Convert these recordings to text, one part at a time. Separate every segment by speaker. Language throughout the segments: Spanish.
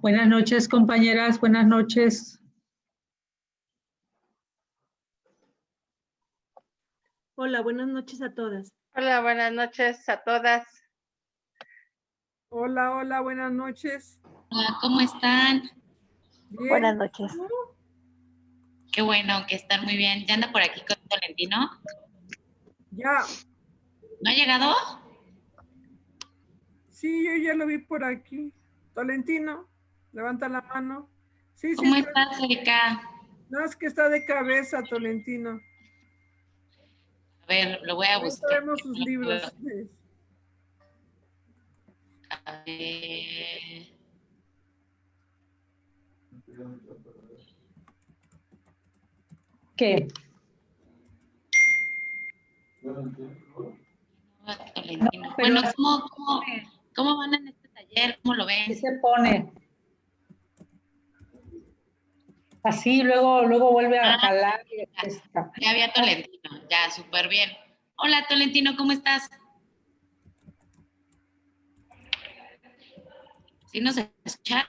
Speaker 1: Buenas noches, compañeras. Buenas noches.
Speaker 2: Hola, buenas noches a todas.
Speaker 3: Hola, buenas noches a todas.
Speaker 4: Hola, hola, buenas noches.
Speaker 5: Hola, ¿cómo están?
Speaker 4: Bien.
Speaker 6: Buenas noches.
Speaker 5: Qué bueno, que están muy bien. ¿Ya anda por aquí con Tolentino?
Speaker 4: Ya.
Speaker 5: ¿No ha llegado?
Speaker 4: Sí, yo ya lo vi por aquí. Tolentino, levanta la mano. Sí,
Speaker 5: ¿Cómo
Speaker 4: sí.
Speaker 5: estás, Erika?
Speaker 4: No, es que está de cabeza, Tolentino.
Speaker 5: A ver, lo voy a
Speaker 4: No
Speaker 5: buscar.
Speaker 4: sabemos sus libros.
Speaker 5: A ver.
Speaker 1: ¿Qué?
Speaker 5: Tolentino.
Speaker 1: Pero
Speaker 5: Bueno, ¿cómo van en este taller? ¿Cómo lo
Speaker 1: ¿qué
Speaker 5: ven?
Speaker 1: se pone? Así, luego vuelve a jalar.
Speaker 5: Ya había Tolentino, ya, súper bien. Hola, Tolentino, ¿cómo estás? ¿Sí nos escuchas?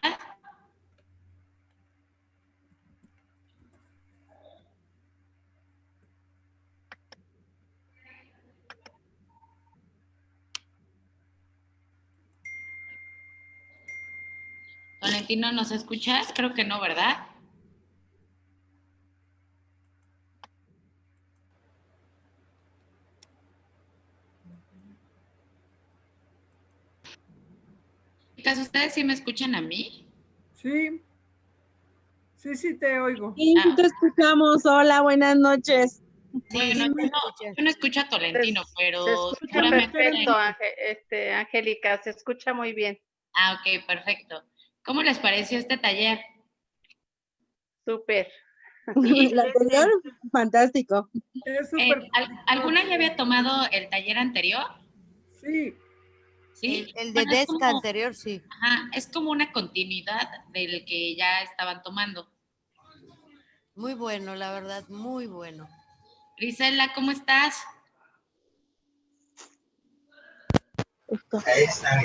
Speaker 5: Tolentino, ¿nos escuchas? Creo que no, ¿verdad? Chicas, ¿ustedes sí me escuchan a mí?
Speaker 4: Sí. Sí, te oigo.
Speaker 2: Sí, te escuchamos. Hola, buenas noches.
Speaker 5: Bueno, yo no escucho a Tolentino, pero
Speaker 3: Se escucha
Speaker 5: seguramente...
Speaker 3: perfecto, Angélica, se escucha muy bien.
Speaker 5: Ah, ok, perfecto. ¿Cómo les pareció este taller?
Speaker 3: Súper.
Speaker 5: ¿Sí?
Speaker 2: La anterior, fantástico.
Speaker 4: Es súper.
Speaker 5: ¿Alguna ya había tomado el taller anterior?
Speaker 4: Sí.
Speaker 5: ¿Sí?
Speaker 6: El de Desca anterior, sí.
Speaker 5: Ajá, es como una continuidad del que ya estaban tomando.
Speaker 6: Muy bueno, la verdad, muy bueno.
Speaker 5: Grisela, ¿cómo estás?
Speaker 7: Ahí está.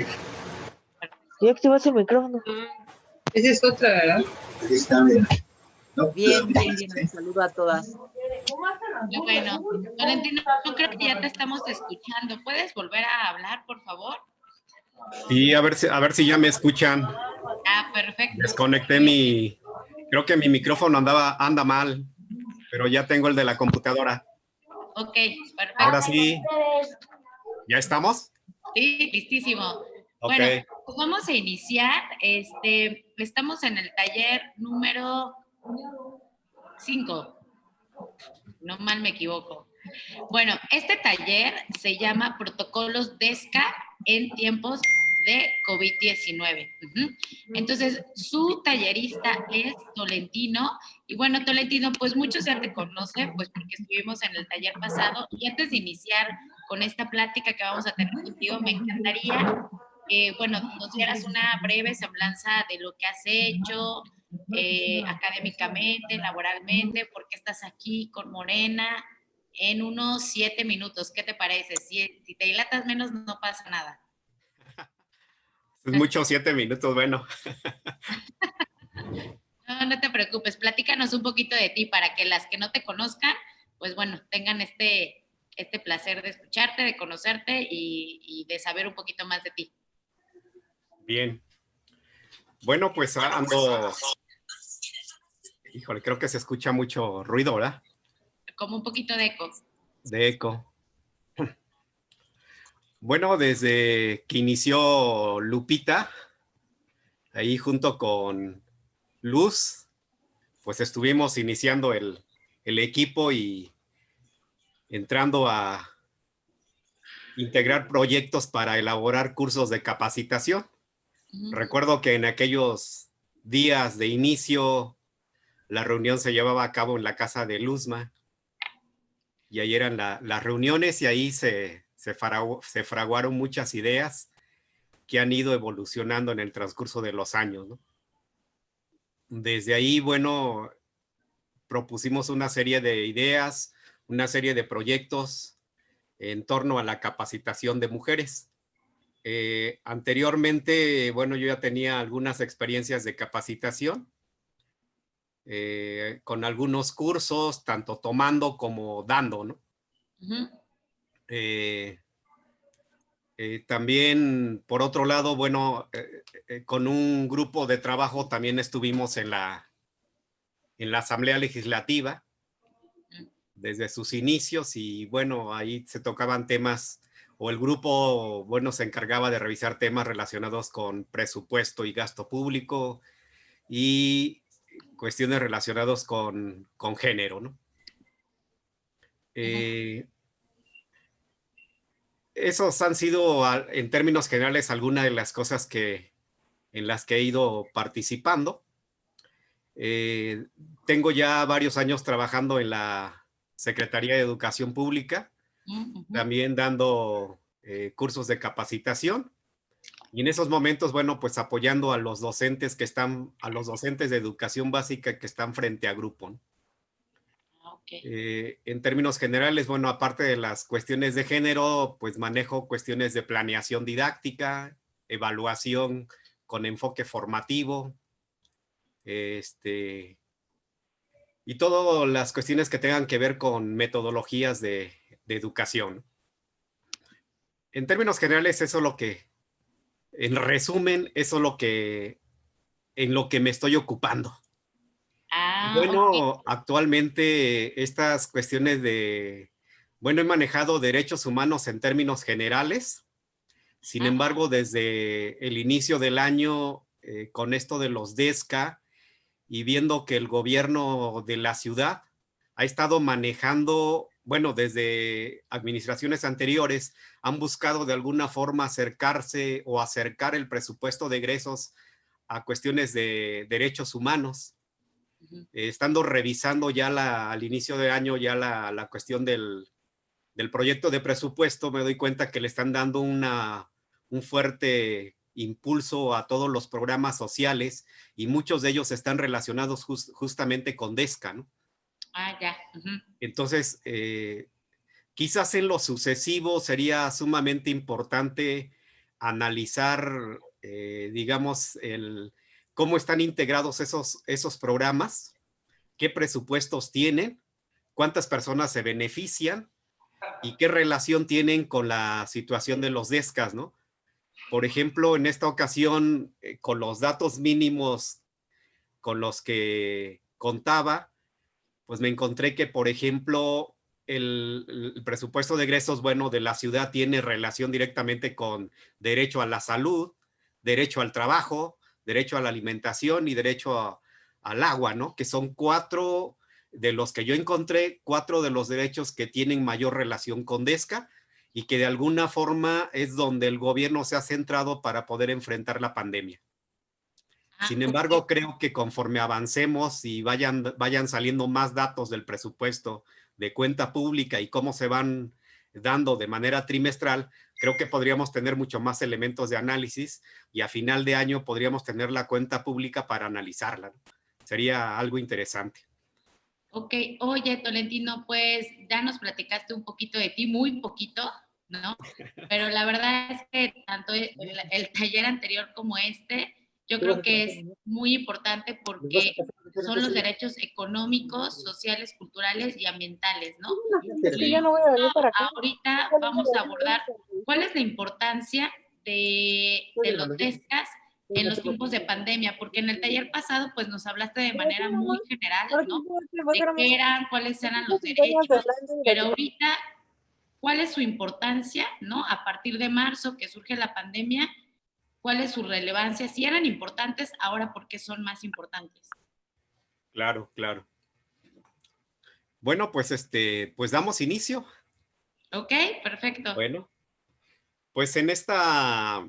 Speaker 6: ¿Y activas el micrófono?
Speaker 7: Esa es otra, ¿verdad? Ahí está, mira. No,
Speaker 6: Bien. Un saludo a todas.
Speaker 5: Qué bueno. Valentino, yo creo que ya te estamos escuchando. ¿Puedes volver a hablar, por favor?
Speaker 8: Sí, a ver si ya me escuchan.
Speaker 5: Ah, perfecto.
Speaker 8: Desconecté creo que mi micrófono anda mal, pero ya tengo el de la computadora.
Speaker 5: Ok, perfecto.
Speaker 8: Ahora sí. ¿Ya estamos?
Speaker 5: Sí, listísimo.
Speaker 8: Ok.
Speaker 5: Bueno, pues vamos a iniciar. Estamos en el taller número 5. No mal me equivoco. Bueno, este taller se llama Protocolos DESCA en tiempos de COVID-19. Entonces, su tallerista es Tolentino. Y bueno, Tolentino, pues muchos ya te conocen, pues porque estuvimos en el taller pasado. Y antes de iniciar con esta plática que vamos a tener contigo, me encantaría que, bueno, nos dieras una breve semblanza de lo que has hecho académicamente, laboralmente, por qué estás aquí con Morena, en unos 7 minutos. ¿Qué te parece? Si te dilatas menos, no pasa nada.
Speaker 8: Es mucho 7 minutos, bueno.
Speaker 5: No te preocupes, platícanos un poquito de ti para que las que no te conozcan, pues bueno, tengan este placer de escucharte, de conocerte y de saber un poquito más de ti.
Speaker 8: Bien. Bueno, pues ando... Híjole, creo que se escucha mucho ruido, ¿verdad?
Speaker 5: Como un poquito de eco.
Speaker 8: De eco. Bueno, desde que inició Lupita, ahí junto con Luz, pues estuvimos iniciando el equipo y entrando a integrar proyectos para elaborar cursos de capacitación. Recuerdo que en aquellos días de inicio, la reunión se llevaba a cabo en la casa de Luzma, y ahí eran las reuniones y ahí se fraguaron muchas ideas que han ido evolucionando en el transcurso de los años, ¿no? Desde ahí, bueno, propusimos una serie de ideas, una serie de proyectos en torno a la capacitación de mujeres. Anteriormente, bueno, yo ya tenía algunas experiencias de capacitación con algunos cursos, tanto tomando como dando, ¿no?
Speaker 5: Ujú.
Speaker 8: También, por otro lado, bueno, con un grupo de trabajo también estuvimos en la Asamblea Legislativa desde sus inicios y bueno, ahí se tocaban temas o el grupo, bueno, se encargaba de revisar temas relacionados con presupuesto y gasto público y cuestiones relacionadas con género, ¿no? Esos han sido, en términos generales, algunas de las cosas en las que he ido participando. Tengo ya varios años trabajando en la Secretaría de Educación Pública, también dando cursos de capacitación. Y en esos momentos, bueno, pues apoyando a los docentes a los docentes de educación básica que están frente a grupo, ¿no? En términos generales, bueno, aparte de las cuestiones de género, pues manejo cuestiones de planeación didáctica, evaluación con enfoque formativo, y todas las cuestiones que tengan que ver con metodologías de educación. En términos generales, eso es lo que, en resumen, eso es lo que, en lo que me estoy ocupando. Bueno, actualmente estas cuestiones bueno, he manejado derechos humanos en términos generales. Sin embargo, desde el inicio del año, con esto de los DESCA y viendo que el gobierno de la ciudad ha estado manejando, bueno, desde administraciones anteriores, han buscado de alguna forma acercarse o acercar el presupuesto de egresos a cuestiones de derechos humanos. Estando revisando ya al inicio de año ya la cuestión del proyecto de presupuesto, me doy cuenta que le están dando un fuerte impulso a todos los programas sociales y muchos de ellos están relacionados justamente con DESCA, ¿no?
Speaker 5: Ya.
Speaker 8: Entonces, quizás en lo sucesivo sería sumamente importante analizar, digamos, cómo están integrados esos programas, qué presupuestos tienen, cuántas personas se benefician y qué relación tienen con la situación de los DESCAs, ¿no? Por ejemplo, en esta ocasión, con los datos mínimos con los que contaba, pues me encontré que, por ejemplo, el presupuesto de egresos, bueno, de la ciudad tiene relación directamente con derecho a la salud, derecho al trabajo, derecho a la alimentación y derecho al agua, ¿no? Que son 4 de los que yo encontré, 4 de los derechos que tienen mayor relación con DESCA y que de alguna forma es donde el gobierno se ha centrado para poder enfrentar la pandemia. Sin embargo, creo que conforme avancemos y vayan saliendo más datos del presupuesto de cuenta pública y cómo se van dando de manera trimestral, creo que podríamos tener mucho más elementos de análisis y a final de año podríamos tener la cuenta pública para analizarla, ¿no? Sería algo interesante.
Speaker 5: Ok, oye, Tolentino, pues ya nos platicaste un poquito de ti, muy poquito, ¿no? Pero la verdad es que tanto el taller anterior como yo creo que es muy importante porque son los derechos económicos, sociales, culturales y ambientales, ¿no? Y ahorita vamos a abordar cuál es la importancia de los DESCAs en los tiempos de pandemia, porque en el taller pasado pues nos hablaste de manera muy general, ¿no? De qué eran, cuáles eran los derechos, pero ahorita, ¿cuál es su importancia, ¿no? A partir de marzo que surge la pandemia, ¿cuál es su relevancia? Si eran importantes, ahora ¿por qué son más importantes?
Speaker 8: Claro, claro. Bueno, pues pues damos inicio.
Speaker 5: Ok, perfecto.
Speaker 8: Bueno, pues en esta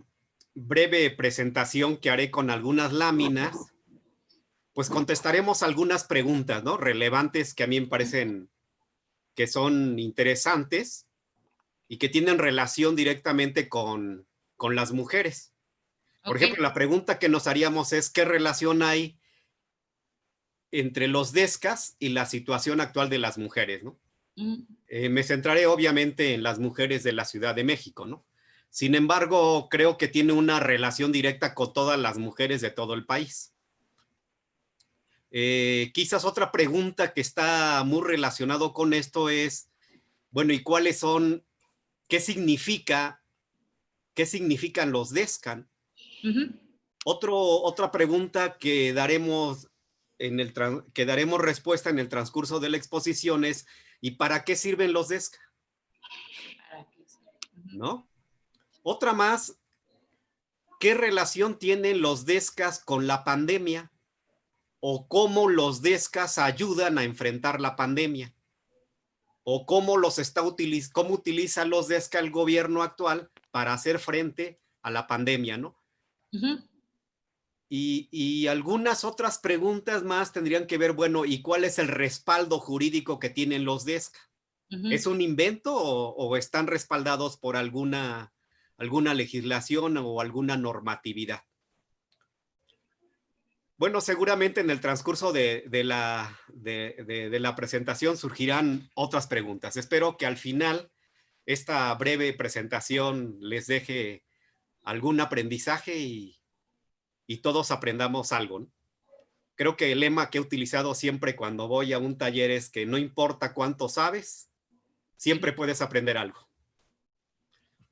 Speaker 8: breve presentación que haré con algunas láminas, pues contestaremos algunas preguntas, ¿no? Relevantes que a mí me parecen que son interesantes y que tienen relación directamente con las mujeres. Por ejemplo, la pregunta que nos haríamos es ¿qué relación hay entre los DESCAs y la situación actual de las mujeres, ¿no? Me centraré obviamente en las mujeres de la Ciudad de México, ¿no? Sin embargo, creo que tiene una relación directa con todas las mujeres de todo el país. Quizás otra pregunta que está muy relacionado con esto es, bueno, ¿y cuáles son, qué significan los DESCAN? Otra pregunta que daremos respuesta en el transcurso de la exposición es, ¿y para qué sirven los DESCAN? ¿No? Otra más, ¿qué relación tienen los DESCAS con la pandemia? ¿O cómo los DESCAS ayudan a enfrentar la pandemia? ¿O cómo utiliza los DESCAS el gobierno actual para hacer frente a la pandemia, ¿no? Y algunas otras preguntas más tendrían que ver, bueno, ¿y cuál es el respaldo jurídico que tienen los DESCA? ¿Es un invento o están respaldados por alguna legislación o alguna normatividad? Bueno, seguramente en el transcurso de la presentación surgirán otras preguntas. Espero que al final esta breve presentación les deje algún aprendizaje y todos aprendamos algo, ¿no? Creo que el lema que he utilizado siempre cuando voy a un taller es que no importa cuánto sabes, siempre puedes aprender algo.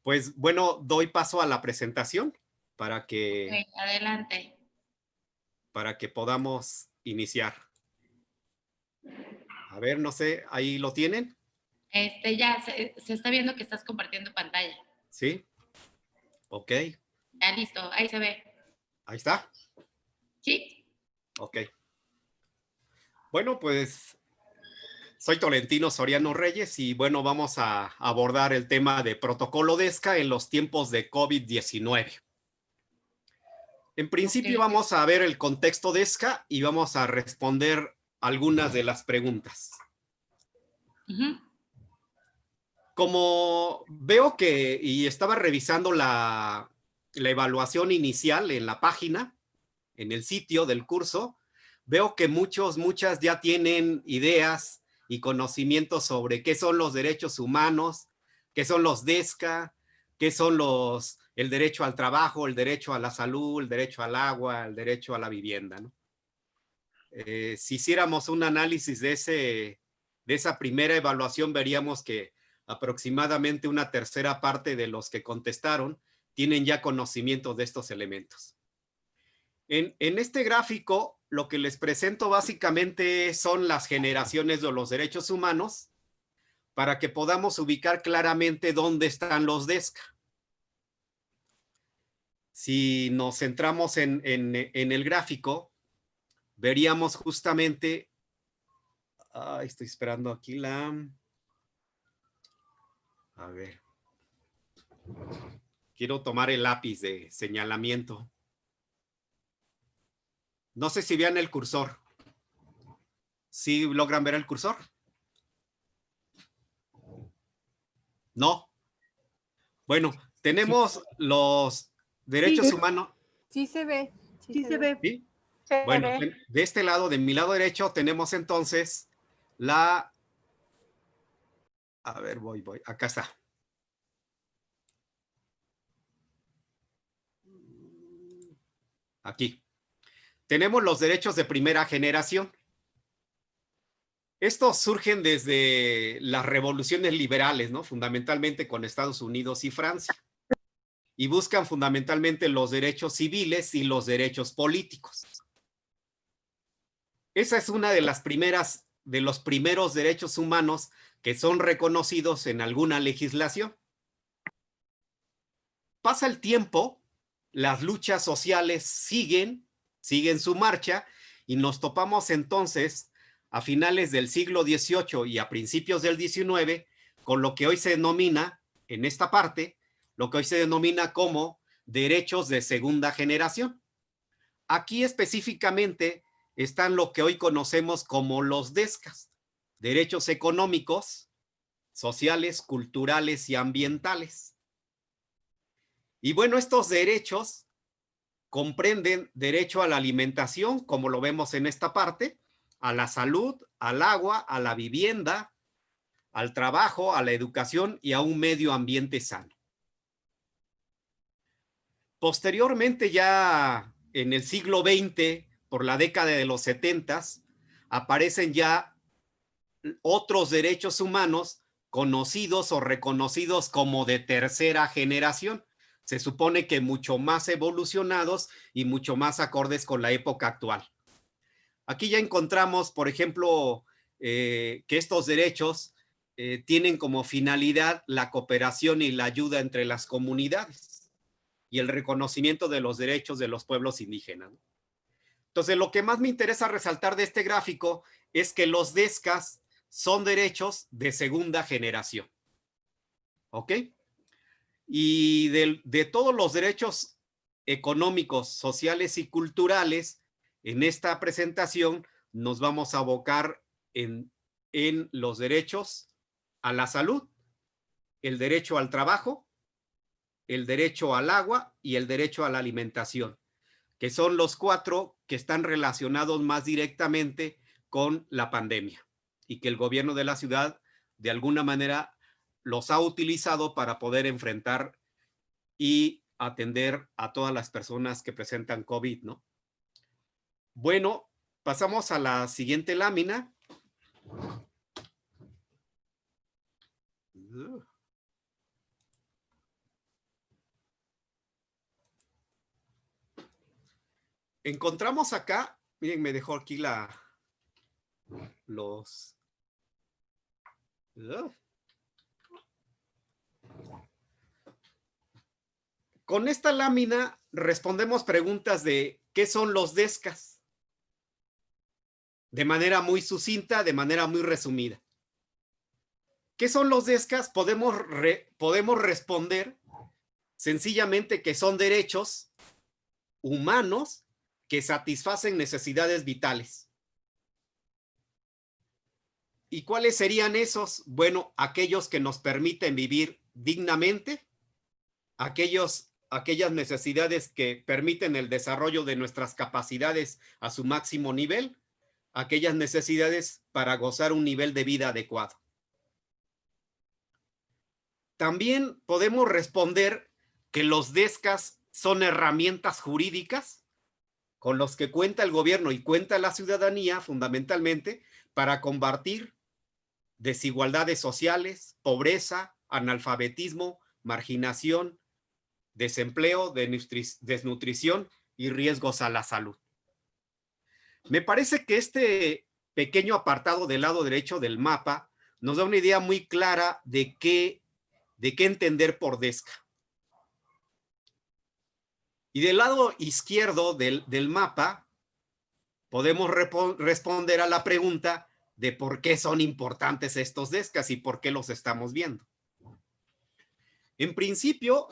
Speaker 8: Pues bueno, doy paso a la presentación para que...
Speaker 5: Ok, adelante.
Speaker 8: Para que podamos iniciar. A ver, no sé, ¿ahí lo tienen?
Speaker 5: Ya se está viendo que estás compartiendo pantalla.
Speaker 8: ¿Sí? Ok.
Speaker 5: Ya listo, ahí se ve.
Speaker 8: Ahí está.
Speaker 5: Sí.
Speaker 8: Ok. Bueno, pues soy Tolentino Soriano Reyes y bueno, vamos a abordar el tema de protocolo DESCA en los tiempos de COVID-19. En principio vamos a ver el contexto DESCA y vamos a responder algunas de las preguntas. Como veo que, y estaba revisando la evaluación inicial en la página, en el sitio del curso, veo que muchas ya tienen ideas y conocimientos sobre qué son los derechos humanos, qué son los DESCA, qué son el derecho al trabajo, el derecho a la salud, el derecho al agua, el derecho a la vivienda, ¿no? Si hiciéramos un análisis de esa primera evaluación, veríamos que aproximadamente una tercera parte de los que contestaron tienen ya conocimiento de estos elementos. En este gráfico, lo que les presento básicamente son las generaciones de los derechos humanos para que podamos ubicar claramente dónde están los DESCA. Si nos centramos en el gráfico, veríamos justamente, estoy esperando aquí a ver, quiero tomar el lápiz de señalamiento. No sé si vean el cursor. ¿Sí logran ver el cursor? No. Bueno, tenemos los derechos humanos.
Speaker 9: Sí se ve.
Speaker 2: Sí se ve.
Speaker 8: ¿Sí? Bueno, de este lado, de mi lado derecho, tenemos entonces a ver, voy, acá está. Aquí. Tenemos los derechos de primera generación. Estos surgen desde las revoluciones liberales, ¿no? Fundamentalmente con Estados Unidos y Francia. Y buscan fundamentalmente los derechos civiles y los derechos políticos. Esa es una de los primeros derechos humanos que son reconocidos en alguna legislación. Pasa el tiempo, las luchas sociales siguen su marcha y nos topamos entonces a finales del siglo XVIII y a principios del XIX con lo que hoy se denomina, en esta parte, lo que hoy se denomina como derechos de segunda generación. Aquí específicamente están lo que hoy conocemos como los DESCAS, derechos económicos, sociales, culturales y ambientales. Y bueno, estos derechos comprenden derecho a la alimentación, como lo vemos en esta parte, a la salud, al agua, a la vivienda, al trabajo, a la educación y a un medio ambiente sano. Posteriormente, ya en el siglo XX, por la década de los 70s, aparecen ya otros derechos humanos conocidos o reconocidos como de tercera generación. Se supone que mucho más evolucionados y mucho más acordes con la época actual. Aquí ya encontramos, por ejemplo, que estos derechos tienen como finalidad la cooperación y la ayuda entre las comunidades y el reconocimiento de los derechos de los pueblos indígenas. Entonces, lo que más me interesa resaltar de este gráfico es que los DESCAS son derechos de segunda generación. ¿Ok? Y de todos los derechos económicos, sociales y culturales, en esta presentación nos vamos a abocar en los derechos a la salud, el derecho al trabajo, el derecho al agua y el derecho a la alimentación, que son los 4 que están relacionados más directamente con la pandemia y que el gobierno de la ciudad de alguna manera los ha utilizado para poder enfrentar y atender a todas las personas que presentan COVID, ¿no? Bueno, pasamos a la siguiente lámina. Encontramos acá, miren, me dejó aquí los... Con esta lámina respondemos preguntas de ¿qué son los DESCAS? De manera muy sucinta, de manera muy resumida. ¿Qué son los DESCAS? Podemos responder sencillamente que son derechos humanos que satisfacen necesidades vitales. ¿Y cuáles serían esos? Bueno, aquellos que nos permiten vivir dignamente, aquellas necesidades que permiten el desarrollo de nuestras capacidades a su máximo nivel, aquellas necesidades para gozar un nivel de vida adecuado. También podemos responder que los DESCAS son herramientas jurídicas con los que cuenta el gobierno y cuenta la ciudadanía fundamentalmente para combatir desigualdades sociales, pobreza, analfabetismo, marginación, desempleo, desnutrición y riesgos a la salud. Me parece que este pequeño apartado del lado derecho del mapa nos da una idea muy clara de qué entender por DESCA. Y del lado izquierdo del mapa podemos responder a la pregunta de por qué son importantes estos DESCAS y por qué los estamos viendo. En principio,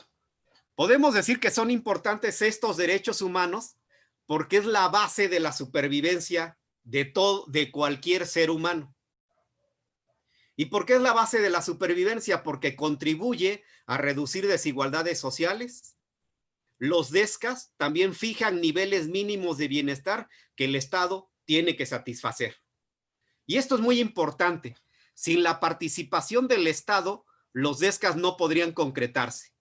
Speaker 8: podemos decir que son importantes estos derechos humanos porque es la base de la supervivencia de cualquier ser humano. ¿Y por qué es la base de la supervivencia? Porque contribuye a reducir desigualdades sociales. Los DESCAS también fijan niveles mínimos de bienestar que el Estado tiene que satisfacer. Y esto es muy importante. Sin la participación del Estado, los DESCAS no podrían concretarse.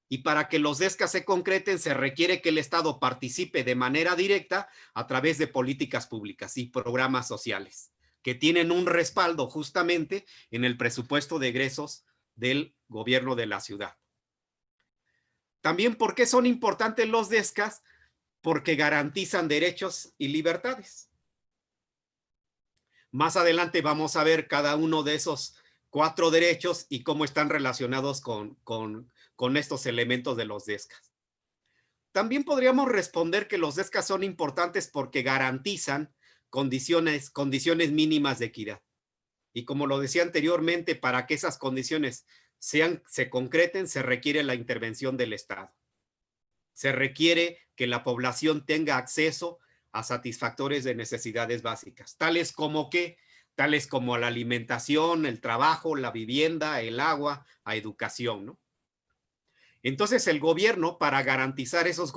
Speaker 8: Y para que los DESCAS se concreten, se requiere que el Estado participe de manera directa a través de políticas públicas y programas sociales, que tienen un respaldo justamente en el presupuesto de egresos del gobierno de la ciudad. También, ¿por qué son importantes los DESCAS? Porque garantizan derechos y libertades. Más adelante vamos a ver cada uno de esos 4 derechos y cómo están relacionados con estos elementos de los DESCAS. También podríamos responder que los DESCAS son importantes porque garantizan condiciones mínimas de equidad. Y como lo decía anteriormente, para que esas condiciones se concreten, se requiere la intervención del Estado. Se requiere que la población tenga acceso a satisfactores de necesidades básicas, tales como la alimentación, el trabajo, la vivienda, el agua, a educación, ¿no? Entonces, el gobierno, para garantizar esas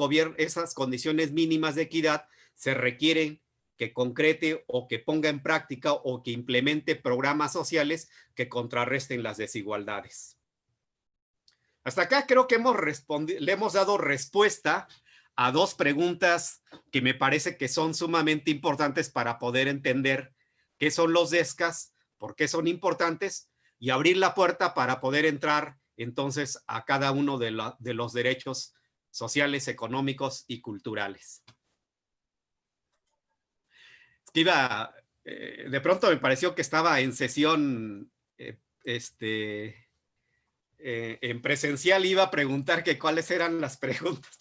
Speaker 8: condiciones mínimas de equidad, se requieren que concrete o que ponga en práctica o que implemente programas sociales que contrarresten las desigualdades. Hasta acá creo que le hemos dado respuesta a dos preguntas que me parece que son sumamente importantes para poder entender qué son los DESCAS, por qué son importantes y abrir la puerta para poder entrar entonces a cada uno de los derechos sociales, económicos y culturales. De pronto me pareció que estaba en sesión en presencial, iba a preguntar que cuáles eran las preguntas,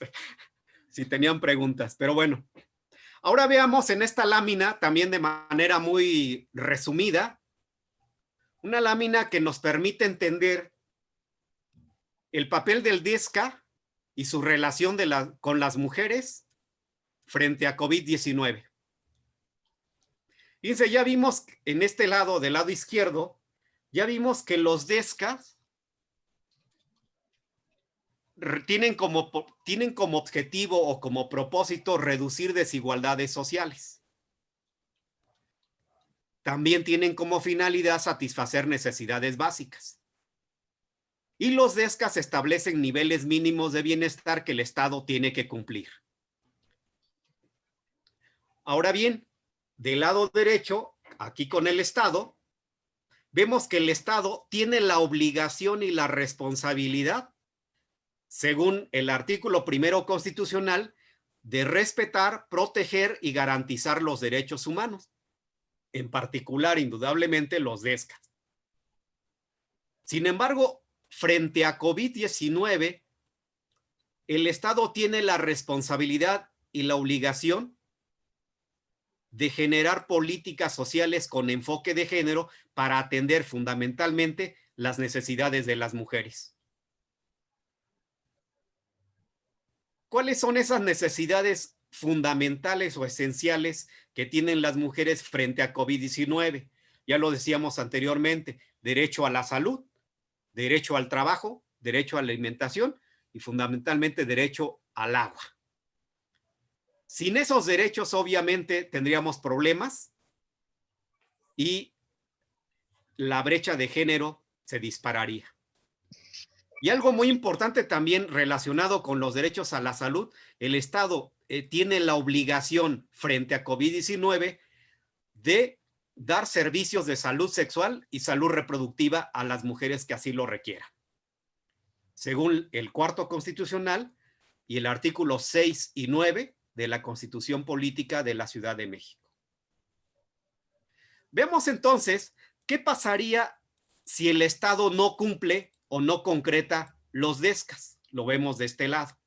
Speaker 8: si tenían preguntas, pero bueno. Ahora veamos en esta lámina, también de manera muy resumida, una lámina que nos permite entender el papel del DESCA y su relación con las mujeres frente a COVID-19. Fíjense, ya vimos en este lado, del lado izquierdo, ya vimos que los DESCAs tienen como objetivo o como propósito reducir desigualdades sociales. También tienen como finalidad satisfacer necesidades básicas. Y los DESCAs establecen niveles mínimos de bienestar que el Estado tiene que cumplir. Ahora bien, del lado derecho, aquí con el Estado, vemos que el Estado tiene la obligación y la responsabilidad, según el artículo 1 constitucional, de respetar, proteger y garantizar los derechos humanos, en particular, indudablemente, los DESCAs. Sin embargo, frente a COVID-19, el Estado tiene la responsabilidad y la obligación de generar políticas sociales con enfoque de género para atender fundamentalmente las necesidades de las mujeres. ¿Cuáles son esas necesidades fundamentales o esenciales que tienen las mujeres frente a COVID-19? Ya lo decíamos anteriormente, derecho a la salud, derecho al trabajo, derecho a la alimentación y fundamentalmente derecho al agua. Sin esos derechos, obviamente, tendríamos problemas y la brecha de género se dispararía. Y algo muy importante también relacionado con los derechos a la salud, el Estado tiene la obligación frente a COVID-19 de dar servicios de salud sexual y salud reproductiva a las mujeres que así lo requieran. Según el 4º constitucional y el artículo 6 y 9 de la Constitución Política de la Ciudad de México. Vemos entonces qué pasaría si el Estado no cumple o no concreta los DESCAs. Lo vemos de este lado.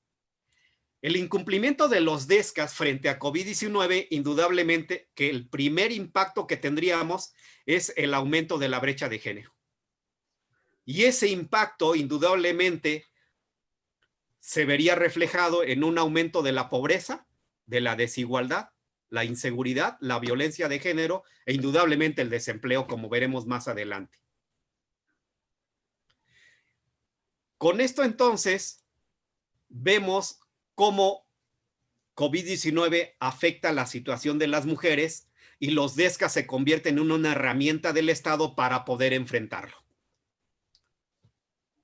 Speaker 8: El incumplimiento de los DESCAs frente a COVID-19, indudablemente que el primer impacto que tendríamos es el aumento de la brecha de género. Y ese impacto, indudablemente, se vería reflejado en un aumento de la pobreza, de la desigualdad, la inseguridad, la violencia de género e indudablemente el desempleo, como veremos más adelante. Con esto entonces vemos cómo COVID-19 afecta la situación de las mujeres y los DESCAs se convierten en una herramienta del Estado para poder enfrentarlo.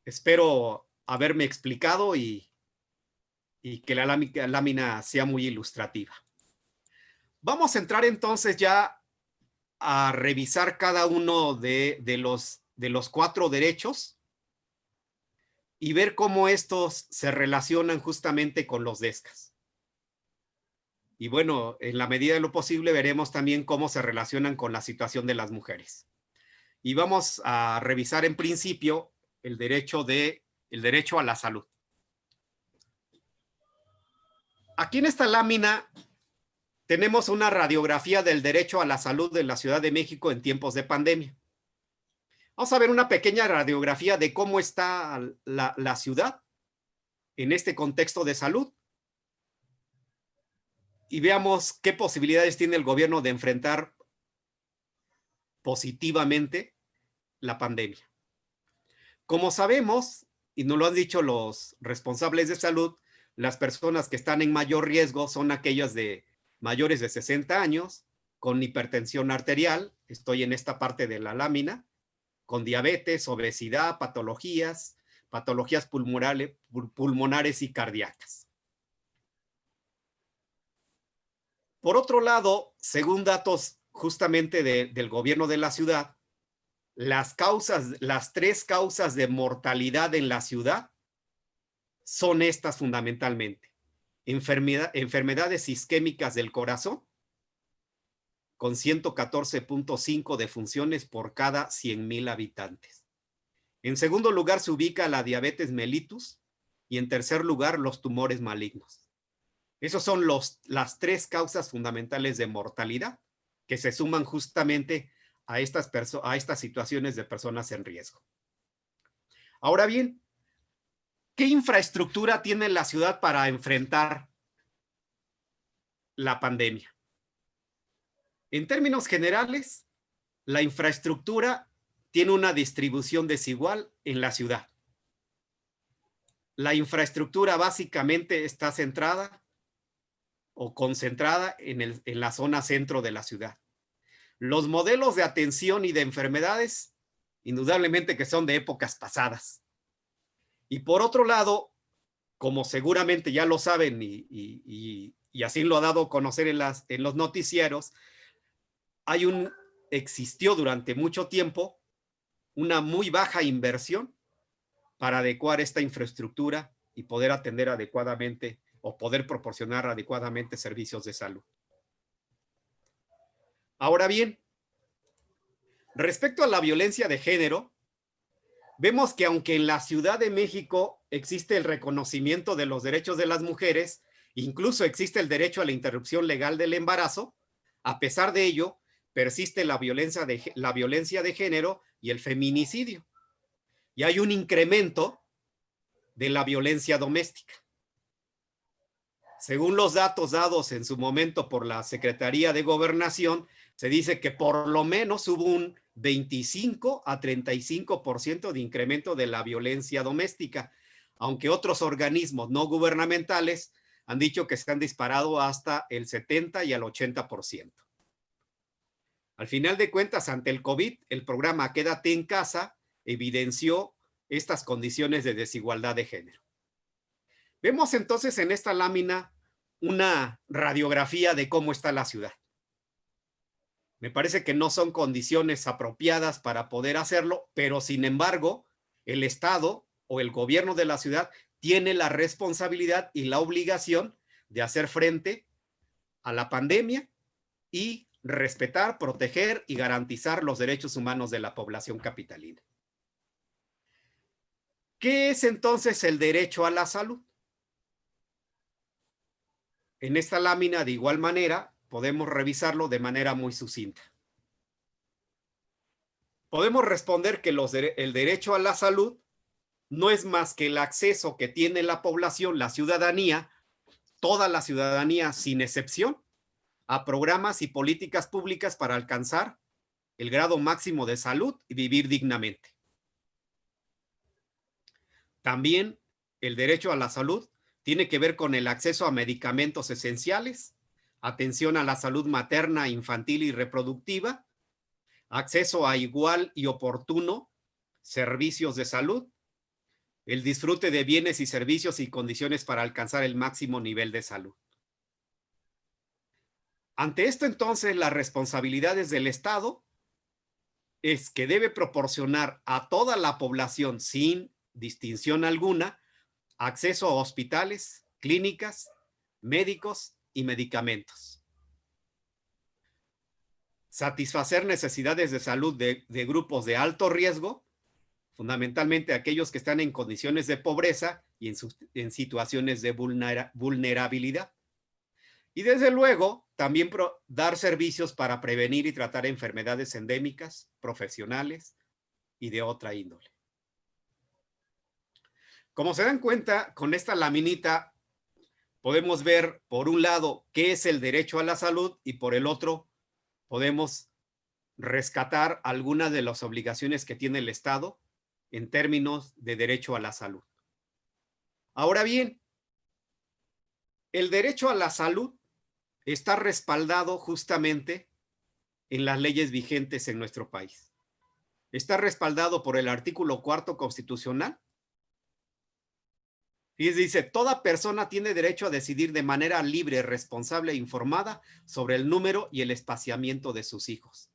Speaker 8: Espero haberme explicado y que la lámina sea muy ilustrativa. Vamos a entrar entonces ya a revisar cada uno de los 4 derechos y ver cómo estos se relacionan justamente con los DESCAs. Y bueno, en la medida de lo posible veremos también cómo se relacionan con la situación de las mujeres. Y vamos a revisar en principio el derecho a la salud. Aquí en esta lámina tenemos una radiografía del derecho a la salud de la Ciudad de México en tiempos de pandemia. Vamos a ver una pequeña radiografía de cómo está la ciudad en este contexto de salud y veamos qué posibilidades tiene el gobierno de enfrentar positivamente la pandemia. Como sabemos, y nos lo han dicho los responsables de salud, las personas que están en mayor riesgo son aquellas de mayores de 60 años, con hipertensión arterial, estoy en esta parte de la lámina, con diabetes, obesidad, patologías patologías pulmonares y cardíacas. Por otro lado, según datos justamente del gobierno de la ciudad, las tres causas de mortalidad en la ciudad son estas fundamentalmente. Enfermedades isquémicas del corazón, con 114.5 defunciones por cada 100,000 habitantes. En segundo lugar se ubica la diabetes mellitus y en tercer lugar los tumores malignos. Esos son las tres causas fundamentales de mortalidad que se suman justamente a estas situaciones de personas en riesgo. Ahora bien, ¿qué infraestructura tiene la ciudad para enfrentar la pandemia? En términos generales, la infraestructura tiene una distribución desigual en la ciudad. La infraestructura básicamente está centrada o concentrada en la zona centro de la ciudad. Los modelos de atención y de enfermedades, indudablemente que son de épocas pasadas. Y por otro lado, como seguramente ya lo saben y así lo ha dado a conocer en los noticieros, existió durante mucho tiempo una muy baja inversión para adecuar esta infraestructura y poder atender adecuadamente o poder proporcionar adecuadamente servicios de salud. Ahora bien, respecto a la violencia de género, vemos que aunque en la Ciudad de México existe el reconocimiento de los derechos de las mujeres, incluso existe el derecho a la interrupción legal del embarazo, a pesar de ello, persiste la violencia de género y el feminicidio. Y hay un incremento de la violencia doméstica. Según los datos dados en su momento por la Secretaría de Gobernación, se dice que por lo menos hubo un 25 a 35% de incremento de la violencia doméstica, aunque otros organismos no gubernamentales han dicho que se han disparado hasta el 70 y al 80%. Al final de cuentas, ante el COVID, el programa Quédate en Casa evidenció estas condiciones de desigualdad de género. Vemos entonces en esta lámina una radiografía de cómo está la ciudad. Me parece que no son condiciones apropiadas para poder hacerlo, pero sin embargo, el Estado o el gobierno de la ciudad tiene la responsabilidad y la obligación de hacer frente a la pandemia y respetar, proteger y garantizar los derechos humanos de la población capitalina. ¿Qué es entonces el derecho a la salud? En esta lámina, de igual manera, podemos revisarlo de manera muy sucinta. Podemos responder que el derecho a la salud no es más que el acceso que tiene la población, la ciudadanía, toda la ciudadanía sin excepción, a programas y políticas públicas para alcanzar el grado máximo de salud y vivir dignamente. También el derecho a la salud tiene que ver con el acceso a medicamentos esenciales, atención a la salud materna, infantil y reproductiva, acceso a igual y oportuno servicios de salud, el disfrute de bienes y servicios y condiciones para alcanzar el máximo nivel de salud. Ante esto, entonces, las responsabilidades del Estado es que debe proporcionar a toda la población, sin distinción alguna, acceso a hospitales, clínicas, médicos y medicamentos. Satisfacer necesidades de salud de grupos de alto riesgo, fundamentalmente aquellos que están en condiciones de pobreza y en situaciones de vulnerabilidad. Y desde luego, también dar servicios para prevenir y tratar enfermedades endémicas, profesionales y de otra índole. Como se dan cuenta, con esta laminita podemos ver, por un lado, qué es el derecho a la salud y por el otro, podemos rescatar algunas de las obligaciones que tiene el Estado en términos de derecho a la salud. Ahora bien, el derecho a la salud está respaldado justamente en las leyes vigentes en nuestro país. Está respaldado por el artículo 4 constitucional, Y dice, toda persona tiene derecho a decidir de manera libre, responsable e informada sobre el número y el espaciamiento de sus hijos.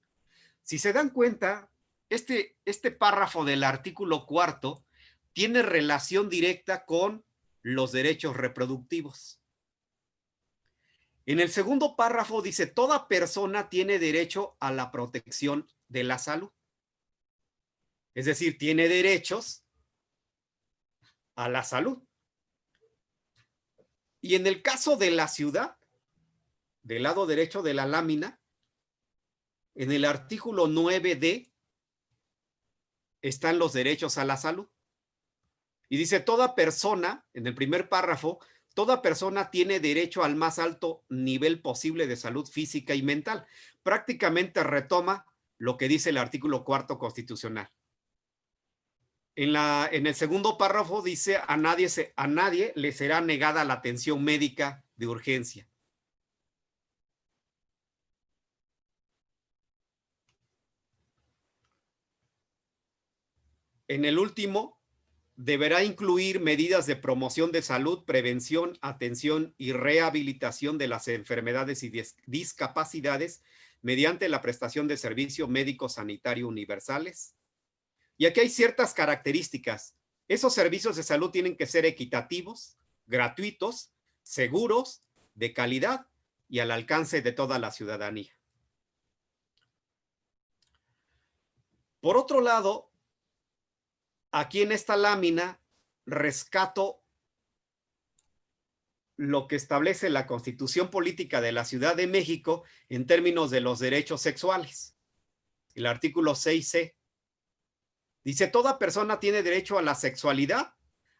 Speaker 8: Si se dan cuenta, este párrafo del artículo 4 tiene relación directa con los derechos reproductivos. En el segundo párrafo dice, toda persona tiene derecho a la protección de la salud. Es decir, tiene derechos a la salud. Y en el caso de la ciudad, del lado derecho de la lámina, en el artículo 9D, están los derechos a la salud. Y dice, toda persona, en el primer párrafo, toda persona tiene derecho al más alto nivel posible de salud física y mental. Prácticamente retoma lo que dice el artículo 4 constitucional. En el segundo párrafo dice, a nadie le será negada la atención médica de urgencia. En el último, deberá incluir medidas de promoción de salud, prevención, atención y rehabilitación de las enfermedades y discapacidades mediante la prestación de servicios médicos sanitarios universales. Y aquí hay ciertas características. Esos servicios de salud tienen que ser equitativos, gratuitos, seguros, de calidad y al alcance de toda la ciudadanía. Por otro lado, aquí en esta lámina rescato lo que establece la Constitución Política de la Ciudad de México en términos de los derechos sexuales. El artículo 6C. Dice, toda persona tiene derecho a la sexualidad,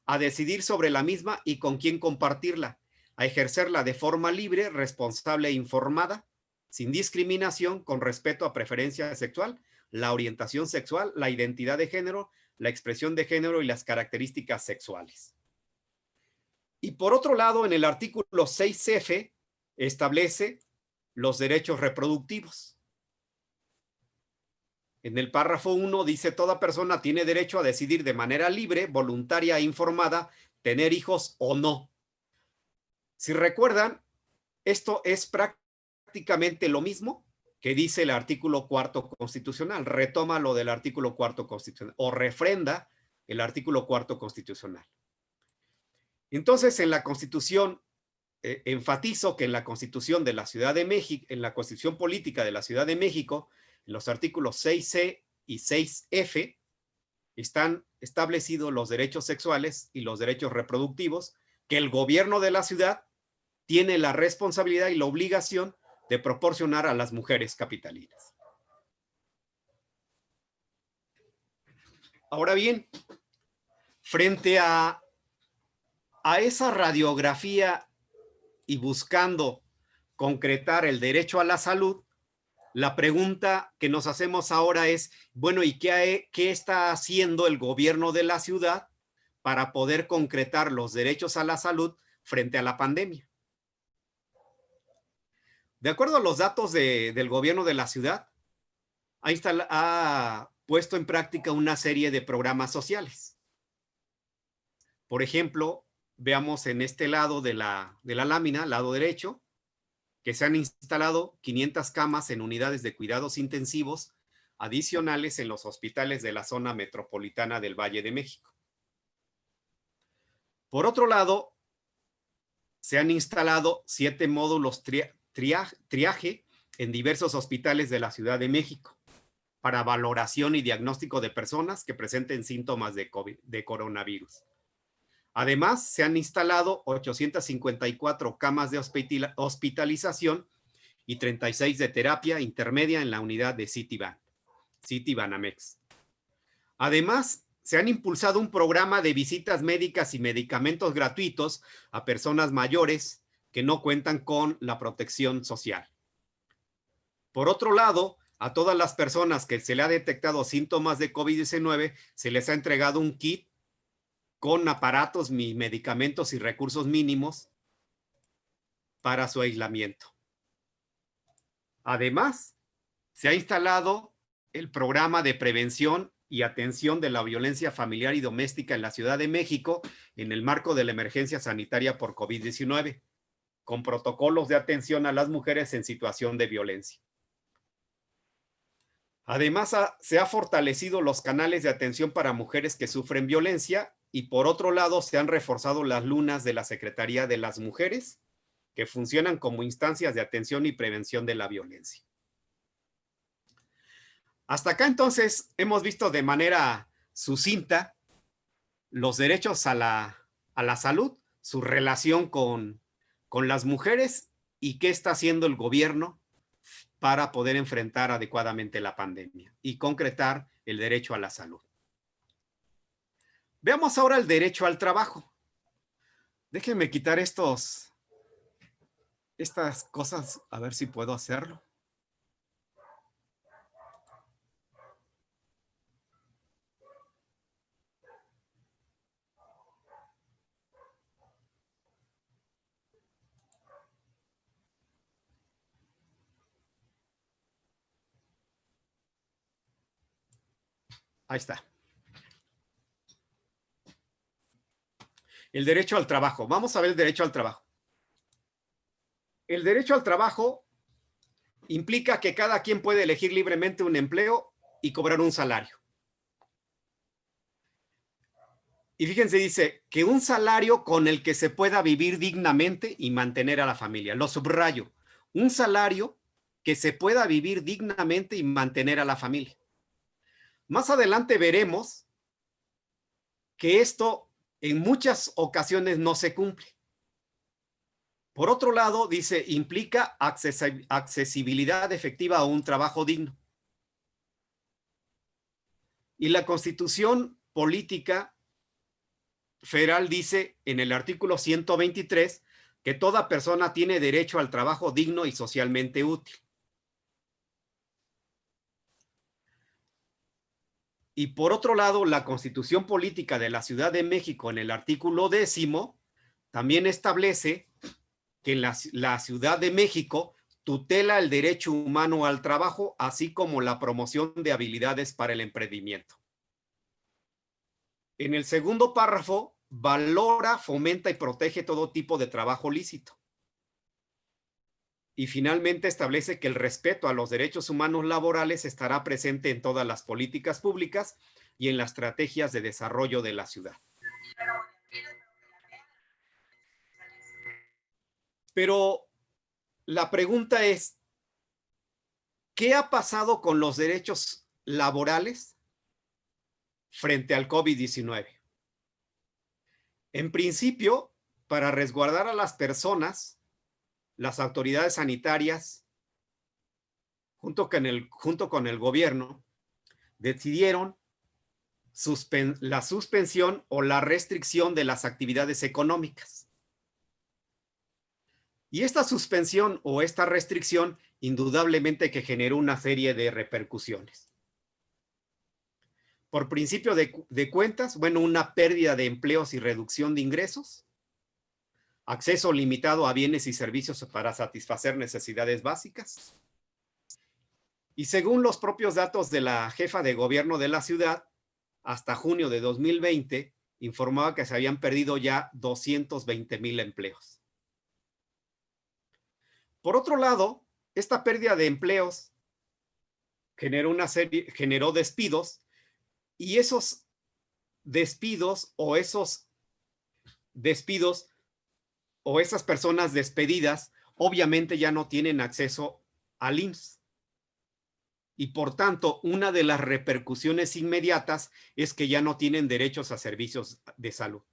Speaker 8: a decidir sobre la misma y con quién compartirla, a ejercerla de forma libre, responsable e informada, sin discriminación, con respeto a preferencia sexual, la orientación sexual, la identidad de género, la expresión de género y las características sexuales. Y por otro lado, en el artículo 6F establece los derechos reproductivos. En el párrafo 1 dice, toda persona tiene derecho a decidir de manera libre, voluntaria e informada, tener hijos o no. Si recuerdan, esto es prácticamente lo mismo que dice el artículo 4 constitucional. Retoma lo del artículo 4 constitucional o refrenda el artículo 4 constitucional. Entonces, en la Constitución, enfatizo que en la Constitución de la Ciudad de México, en la Constitución Política de la Ciudad de México, en los artículos 6C y 6F, están establecidos los derechos sexuales y los derechos reproductivos que el gobierno de la ciudad tiene la responsabilidad y la obligación de proporcionar a las mujeres capitalinas. Ahora bien, frente a esa radiografía y buscando concretar el derecho a la salud, la pregunta que nos hacemos ahora es, bueno, ¿y qué está haciendo el gobierno de la ciudad para poder concretar los derechos a la salud frente a la pandemia? De acuerdo a los datos del gobierno de la ciudad, ha puesto en práctica una serie de programas sociales. Por ejemplo, veamos en este lado de la lámina, lado derecho, que se han instalado 500 camas en unidades de cuidados intensivos adicionales en los hospitales de la zona metropolitana del Valle de México. Por otro lado, se han instalado 7 módulos triaje en diversos hospitales de la Ciudad de México para valoración y diagnóstico de personas que presenten síntomas de coronavirus. Además, se han instalado 854 camas de hospitalización y 36 de terapia intermedia en la unidad de Citibanamex. Además, se han impulsado un programa de visitas médicas y medicamentos gratuitos a personas mayores que no cuentan con la protección social. Por otro lado, a todas las personas que se le ha detectado síntomas de COVID-19, se les ha entregado un kit con aparatos, medicamentos y recursos mínimos para su aislamiento. Además, se ha instalado el programa de prevención y atención de la violencia familiar y doméstica en la Ciudad de México en el marco de la emergencia sanitaria por COVID-19, con protocolos de atención a las mujeres en situación de violencia. Además, se ha fortalecido los canales de atención para mujeres que sufren violencia y por otro lado se han reforzado las lunas de la Secretaría de las Mujeres, que funcionan como instancias de atención y prevención de la violencia. Hasta acá entonces hemos visto de manera sucinta los derechos a la salud, su relación con las mujeres y qué está haciendo el gobierno para poder enfrentar adecuadamente la pandemia y concretar el derecho a la salud. Veamos ahora el derecho al trabajo. Déjenme quitar estas cosas, a ver si puedo hacerlo. Ahí está. El derecho al trabajo. Vamos a ver el derecho al trabajo. El derecho al trabajo implica que cada quien puede elegir libremente un empleo y cobrar un salario. Y fíjense, dice que un salario con el que se pueda vivir dignamente y mantener a la familia. Lo subrayo. Un salario que se pueda vivir dignamente y mantener a la familia. Más adelante veremos que esto en muchas ocasiones no se cumple. Por otro lado, dice, implica accesibilidad efectiva a un trabajo digno. Y la Constitución Política Federal dice en el artículo 123 que toda persona tiene derecho al trabajo digno y socialmente útil. Y por otro lado, la Constitución Política de la Ciudad de México, en el artículo 10º, también establece que la Ciudad de México tutela el derecho humano al trabajo, así como la promoción de habilidades para el emprendimiento. En el segundo párrafo, valora, fomenta y protege todo tipo de trabajo lícito. Y finalmente establece que el respeto a los derechos humanos laborales estará presente en todas las políticas públicas y en las estrategias de desarrollo de la ciudad. Pero la pregunta es, ¿qué ha pasado con los derechos laborales frente al COVID-19? En principio, para resguardar a las personas, las autoridades sanitarias, junto con el gobierno, decidieron la suspensión o la restricción de las actividades económicas. Y esta suspensión o esta restricción indudablemente que generó una serie de repercusiones. Por principio de cuentas, bueno, una pérdida de empleos y reducción de ingresos, acceso limitado a bienes y servicios para satisfacer necesidades básicas. Y según los propios datos de la jefa de gobierno de la ciudad, hasta junio de 2020, informaba que se habían perdido ya 220,000 empleos. Por otro lado, esta pérdida de empleos generó despidos, y esos despidos o esas personas despedidas obviamente ya no tienen acceso al IMSS. Y por tanto, una de las repercusiones inmediatas es que ya no tienen derechos a servicios de salud.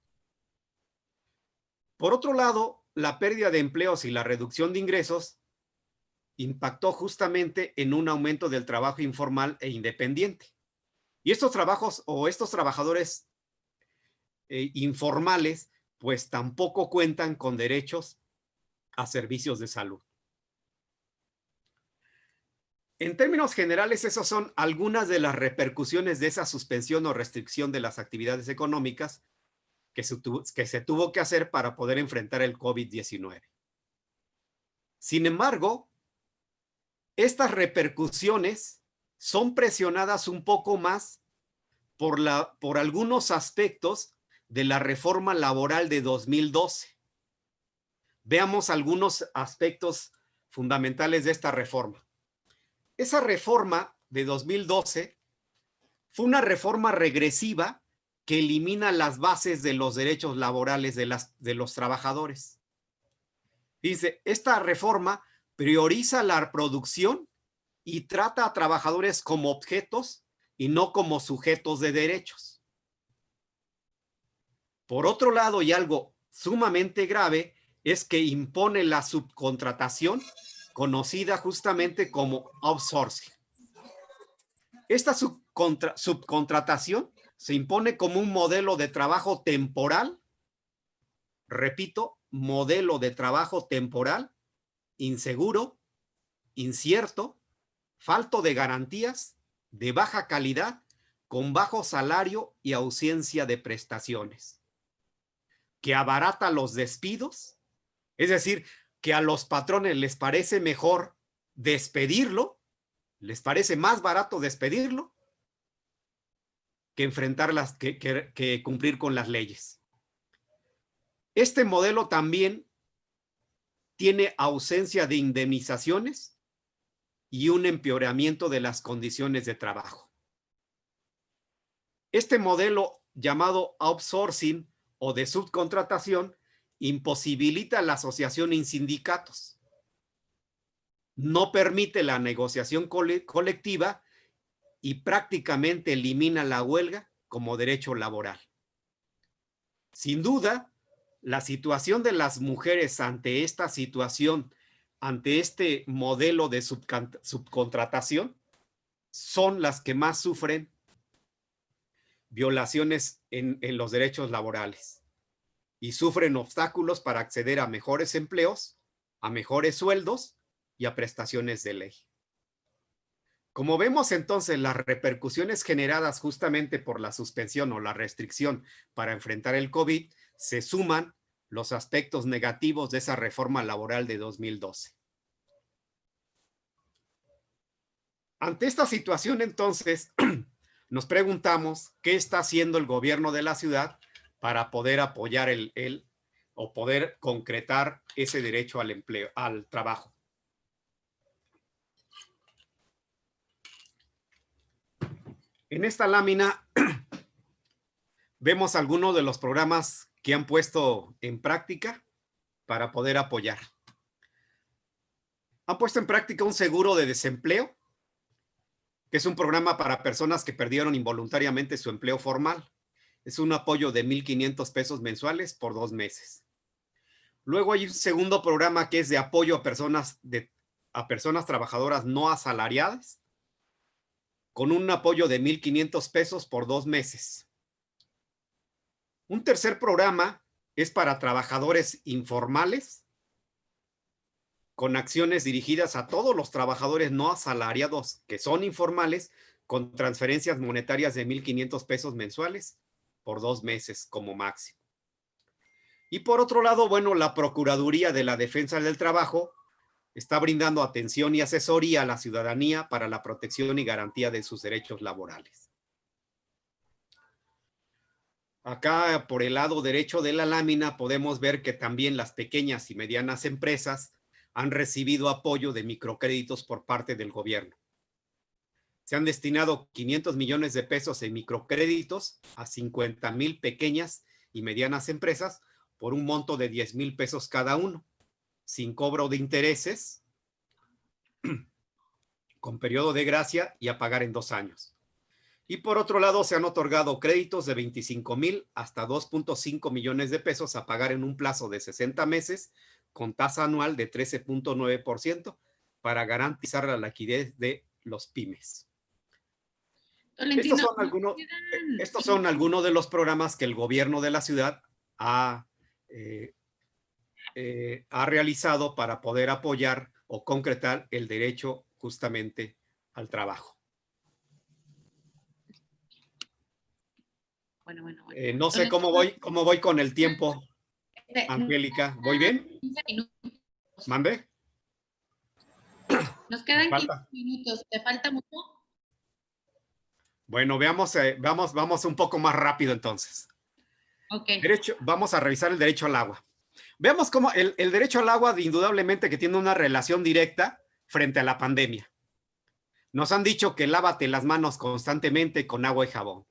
Speaker 8: Por otro lado, la pérdida de empleos y la reducción de ingresos impactó justamente en un aumento del trabajo informal e independiente. Y estos trabajos o estos trabajadores informales pues tampoco cuentan con derechos a servicios de salud. En términos generales, esas son algunas de las repercusiones de esa suspensión o restricción de las actividades económicas que se tuvo que hacer para poder enfrentar el COVID-19. Sin embargo, estas repercusiones son presionadas un poco más por algunos aspectos de la reforma laboral de 2012. Veamos algunos aspectos fundamentales de esta reforma. Esa reforma de 2012 fue una reforma regresiva que elimina las bases de los derechos laborales de los trabajadores. Dice, esta reforma prioriza la producción y trata a trabajadores como objetos y no como sujetos de derechos. Por otro lado, y algo sumamente grave, es que impone la subcontratación, conocida justamente como outsourcing. Esta subcontratación se impone como un modelo de trabajo temporal, repito, modelo de trabajo temporal, inseguro, incierto, falto de garantías, de baja calidad, con bajo salario y ausencia de prestaciones, que abarata los despidos, es decir, que a los patrones les parece mejor despedirlo, les parece más barato despedirlo que que cumplir con las leyes. Este modelo también tiene ausencia de indemnizaciones y un empeoramiento de las condiciones de trabajo. Este modelo llamado outsourcing o de subcontratación imposibilita la asociación en sindicatos. No permite la negociación colectiva y prácticamente elimina la huelga como derecho laboral. Sin duda, la situación de las mujeres ante esta situación, ante este modelo de subcontratación, son las que más sufren violaciones en los derechos laborales y sufren obstáculos para acceder a mejores empleos, a mejores sueldos y a prestaciones de ley. Como vemos entonces, las repercusiones generadas justamente por la suspensión o la restricción para enfrentar el COVID se suman los aspectos negativos de esa reforma laboral de 2012. Ante esta situación, entonces, nos preguntamos qué está haciendo el gobierno de la ciudad para poder apoyar o poder concretar ese derecho al empleo, al trabajo. En esta lámina vemos algunos de los programas que han puesto en práctica para poder apoyar. Han puesto en práctica un seguro de desempleo, que es un programa para personas que perdieron involuntariamente su empleo formal. Es un apoyo de 1,500 pesos mensuales por 2 meses. Luego hay un segundo programa que es de apoyo a personas trabajadoras no asalariadas, con un apoyo de 1,500 pesos por 2 meses. Un tercer programa es para trabajadores informales, con acciones dirigidas a todos los trabajadores no asalariados que son informales, con transferencias monetarias de 1,500 pesos mensuales por 2 meses como máximo. Y por otro lado, bueno, la Procuraduría de la Defensa del Trabajo está brindando atención y asesoría a la ciudadanía para la protección y garantía de sus derechos laborales. Acá, por el lado derecho de la lámina, podemos ver que también las pequeñas y medianas empresas han recibido apoyo de microcréditos por parte del gobierno. Se han destinado 500 millones de pesos en microcréditos a 50,000 pequeñas y medianas empresas por un monto de 10,000 pesos cada uno, sin cobro de intereses, con periodo de gracia y a pagar en 2 años. Y por otro lado, se han otorgado créditos de 25,000 hasta 2.5 millones de pesos a pagar en un plazo de 60 meses con tasa anual de 13.9% para garantizar la liquidez de los pymes. Estos son algunos de los programas que el gobierno de la ciudad ha realizado para poder apoyar o concretar el derecho justamente al trabajo.
Speaker 5: Bueno.
Speaker 8: No sé cómo voy con el tiempo, Angélica. ¿Voy bien?
Speaker 5: 15 minutos.
Speaker 8: ¿Mande?
Speaker 5: Nos quedan 15 minutos. ¿Te falta mucho?
Speaker 8: Bueno, veamos, vamos un poco más rápido entonces.
Speaker 5: Ok.
Speaker 8: Vamos a revisar el derecho al agua. Veamos cómo el derecho al agua indudablemente que tiene una relación directa frente a la pandemia. Nos han dicho que lávate las manos constantemente con agua y jabón,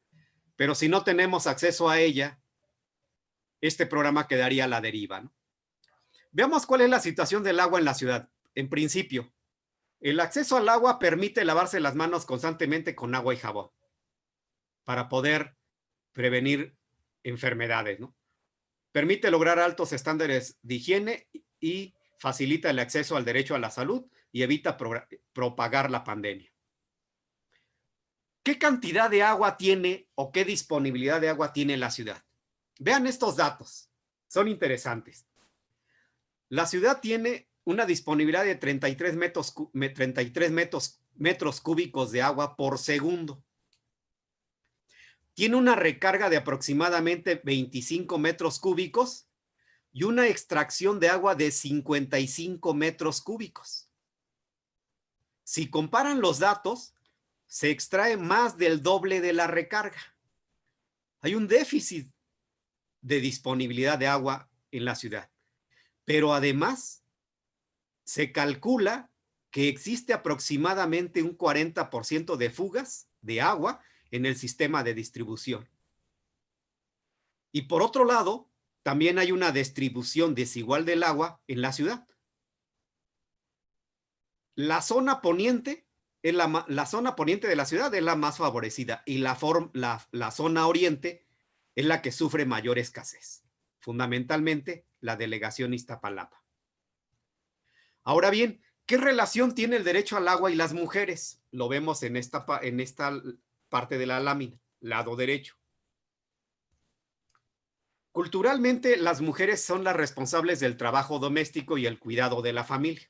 Speaker 8: pero si no tenemos acceso a ella, este programa quedaría a la deriva, ¿no? Veamos cuál es la situación del agua en la ciudad. En principio, el acceso al agua permite lavarse las manos constantemente con agua y jabón para poder prevenir enfermedades, ¿no? Permite lograr altos estándares de higiene y facilita el acceso al derecho a la salud y evita propagar la pandemia. ¿Qué cantidad de agua tiene o qué disponibilidad de agua tiene la ciudad? Vean estos datos, son interesantes. La ciudad tiene una disponibilidad de 33 metros cúbicos de agua por segundo. Tiene una recarga de aproximadamente 25 metros cúbicos y una extracción de agua de 55 metros cúbicos. Si comparan los datos, se extrae más del doble de la recarga. Hay un déficit de disponibilidad de agua en la ciudad, pero además se calcula que existe aproximadamente un 40% de fugas de agua en el sistema de distribución. Y por otro lado, también hay una distribución desigual del agua en la ciudad. La zona poniente la zona poniente de la ciudad es la más favorecida y la zona oriente es la que sufre mayor escasez, fundamentalmente la delegación Iztapalapa. Ahora bien, ¿qué relación tiene el derecho al agua y las mujeres? Lo vemos en esta parte de la lámina, lado derecho. Culturalmente, las mujeres son las responsables del trabajo doméstico y el cuidado de la familia.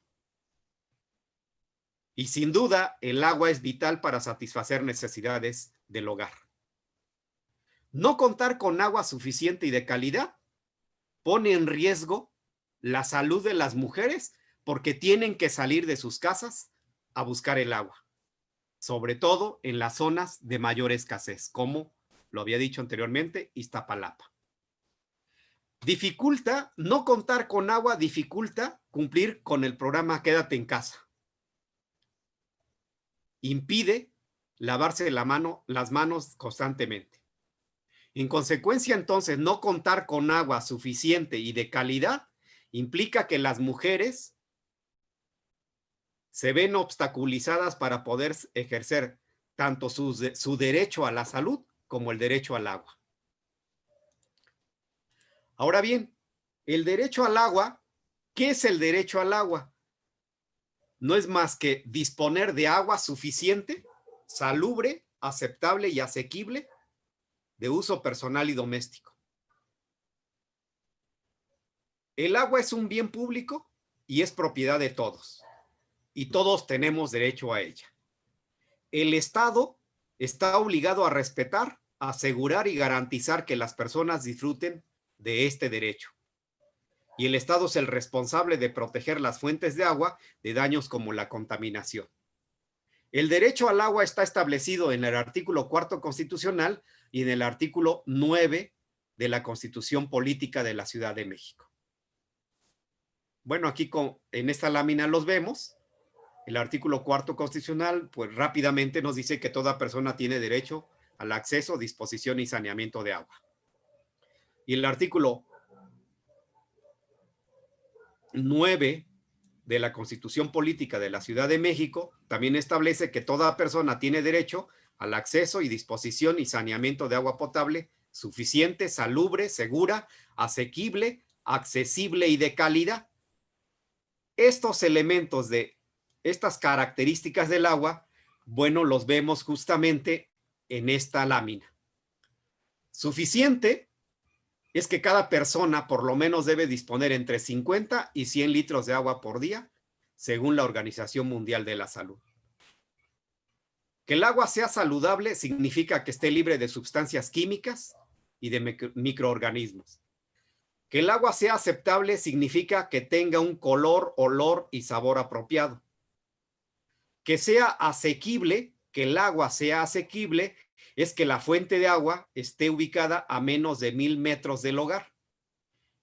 Speaker 8: Y sin duda, el agua es vital para satisfacer necesidades del hogar. No contar con agua suficiente y de calidad pone en riesgo la salud de las mujeres porque tienen que salir de sus casas a buscar el agua, sobre todo en las zonas de mayor escasez, como lo había dicho anteriormente, Iztapalapa. No contar con agua dificulta cumplir con el programa Quédate en casa. Impide lavarse las manos constantemente. En consecuencia, entonces, no contar con agua suficiente y de calidad implica que las mujeres se ven obstaculizadas para poder ejercer tanto su derecho a la salud como el derecho al agua. Ahora bien, el derecho al agua, ¿qué es el derecho al agua? No es más que disponer de agua suficiente, salubre, aceptable y asequible de uso personal y doméstico. El agua es un bien público y es propiedad de todos, y todos tenemos derecho a ella. El Estado está obligado a respetar, asegurar y garantizar que las personas disfruten de este derecho. Y el Estado es el responsable de proteger las fuentes de agua de daños como la contaminación. El derecho al agua está establecido en el artículo 4 constitucional y en el artículo 9 de la Constitución Política de la Ciudad de México. Bueno, aquí en esta lámina los vemos. El artículo 4 constitucional, pues rápidamente nos dice que toda persona tiene derecho al acceso, disposición y saneamiento de agua. Y el artículo 9 de la Constitución Política de la Ciudad de México también establece que toda persona tiene derecho al acceso y disposición y saneamiento de agua potable suficiente, salubre, segura, asequible, accesible y de calidad. Estos elementos de estas características del agua, bueno, los vemos justamente en esta lámina. Suficiente es que cada persona por lo menos debe disponer entre 50 y 100 litros de agua por día, según la Organización Mundial de la Salud. Que el agua sea saludable significa que esté libre de sustancias químicas y de microorganismos. Que el agua sea aceptable significa que tenga un color, olor y sabor apropiado. Que sea asequible, que el agua sea asequible, es que la fuente de agua esté ubicada a menos de 1000 metros del hogar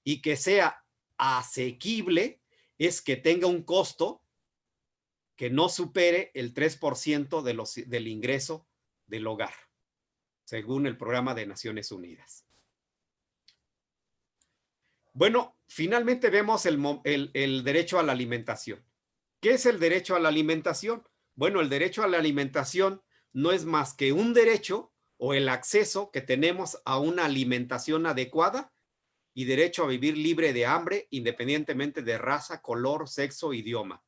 Speaker 8: y que sea asequible es que tenga un costo que no supere el 3% del ingreso del hogar, según el Programa de Naciones Unidas. Bueno, finalmente vemos el derecho a la alimentación. ¿Qué es el derecho a la alimentación? Bueno, el derecho a la alimentación no es más que un derecho o el acceso que tenemos a una alimentación adecuada y derecho a vivir libre de hambre independientemente de raza, color, sexo, idioma.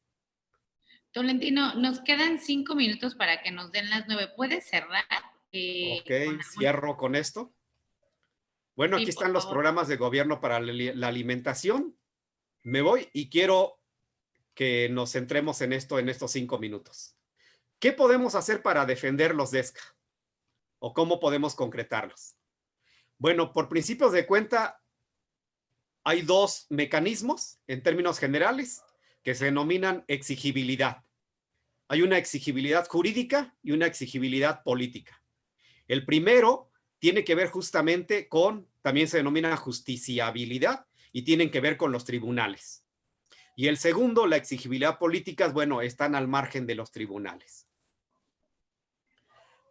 Speaker 5: Tolentino, nos quedan 5 minutos para que nos den las 9. ¿Puedes cerrar?
Speaker 8: Ok, cierro con esto. Bueno,
Speaker 5: Sí,
Speaker 8: aquí
Speaker 5: por
Speaker 8: están los
Speaker 5: favor.
Speaker 8: programas de gobierno para la alimentación. Me voy y quiero que nos centremos en esto en estos 5 minutos. ¿Qué podemos hacer para defender los DESCA? ¿O cómo podemos concretarlos? Bueno, por principios de cuenta, hay 2 mecanismos en términos generales que se denominan exigibilidad. Hay una exigibilidad jurídica y una exigibilidad política. El primero tiene que ver justamente con, también se denomina justiciabilidad y tienen que ver con los tribunales. Y el segundo, la exigibilidad política, bueno, están al margen de los tribunales.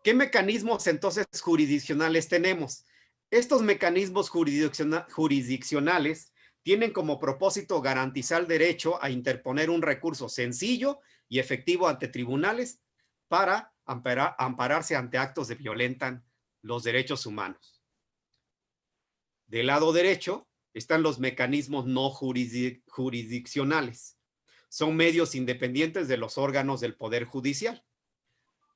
Speaker 8: ¿Qué mecanismos entonces jurisdiccionales tenemos? Estos mecanismos jurisdiccionales tienen como propósito garantizar el derecho a interponer un recurso sencillo y efectivo ante tribunales para ampararse ante actos que violentan los derechos humanos. Del lado derecho están los mecanismos no jurisdiccionales. Son medios independientes de los órganos del Poder Judicial.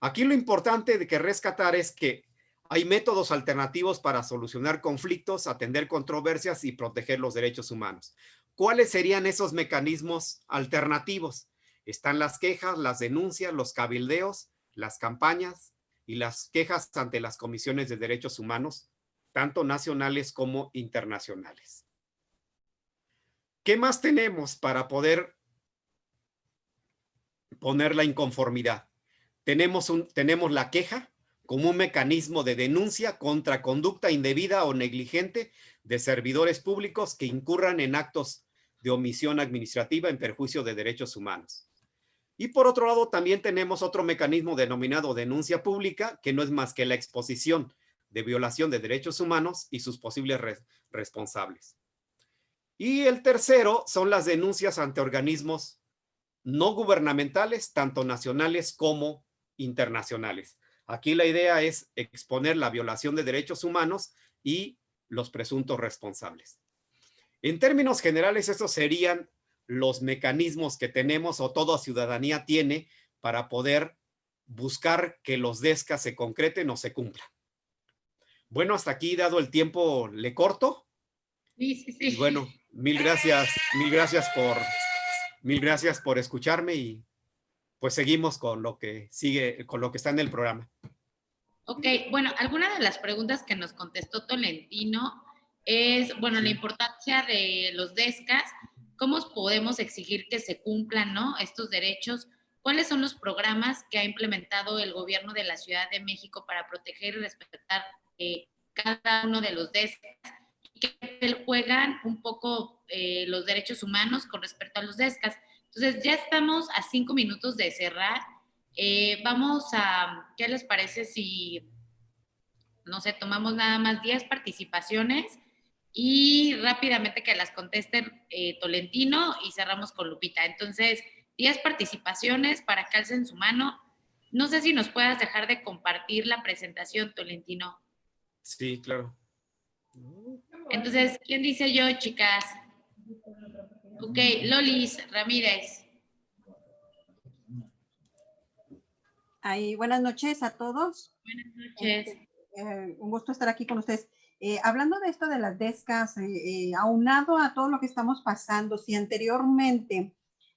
Speaker 8: Aquí lo importante de que rescatar es que hay métodos alternativos para solucionar conflictos, atender controversias y proteger los derechos humanos. ¿Cuáles serían esos mecanismos alternativos? Están las quejas, las denuncias, los cabildeos, las campañas y las quejas ante las comisiones de derechos humanos, tanto nacionales como internacionales. ¿Qué más tenemos para poder poner la inconformidad? Tenemos la queja como un mecanismo de denuncia contra conducta indebida o negligente de servidores públicos que incurran en actos de omisión administrativa en perjuicio de derechos humanos. Y por otro lado, también tenemos otro mecanismo denominado denuncia pública, que no es más que la exposición de violación de derechos humanos y sus posibles responsables. Y el tercero son las denuncias ante organismos no gubernamentales, tanto nacionales como internacionales. Aquí la idea es exponer la violación de derechos humanos y los presuntos responsables. En términos generales, estos serían los mecanismos que tenemos o toda ciudadanía tiene para poder buscar que los DESCA se concreten o se cumplan. Bueno, hasta aquí, dado el tiempo, le corto.
Speaker 5: Sí.
Speaker 8: Y bueno, mil gracias por escucharme y pues seguimos con lo que sigue, con lo que está en el programa.
Speaker 5: Ok, bueno, alguna de las preguntas que nos contestó Tolentino es, bueno, la importancia de los DESCAs, cómo podemos exigir que se cumplan, ¿no?, estos derechos, cuáles son los programas que ha implementado el gobierno de la Ciudad de México para proteger y respetar cada uno de los DESCAs, y qué papel juegan un poco los derechos humanos con respecto a los DESCAs. Entonces, ya estamos a 5 minutos de cerrar. Vamos a, ¿qué les parece si, no sé, tomamos nada más 10 participaciones y rápidamente que las contesten Tolentino y cerramos con Lupita? Entonces, 10 participaciones para que alcen su mano. No sé si nos puedas dejar de compartir la presentación, Tolentino.
Speaker 8: Sí, claro.
Speaker 5: Entonces, ¿quién dice yo, chicas? Ok, Lolis Ramírez.
Speaker 9: Buenas noches a todos.
Speaker 5: Buenas noches.
Speaker 9: Un gusto estar aquí con ustedes. Hablando de esto de las DESCAs, aunado a todo lo que estamos pasando, si anteriormente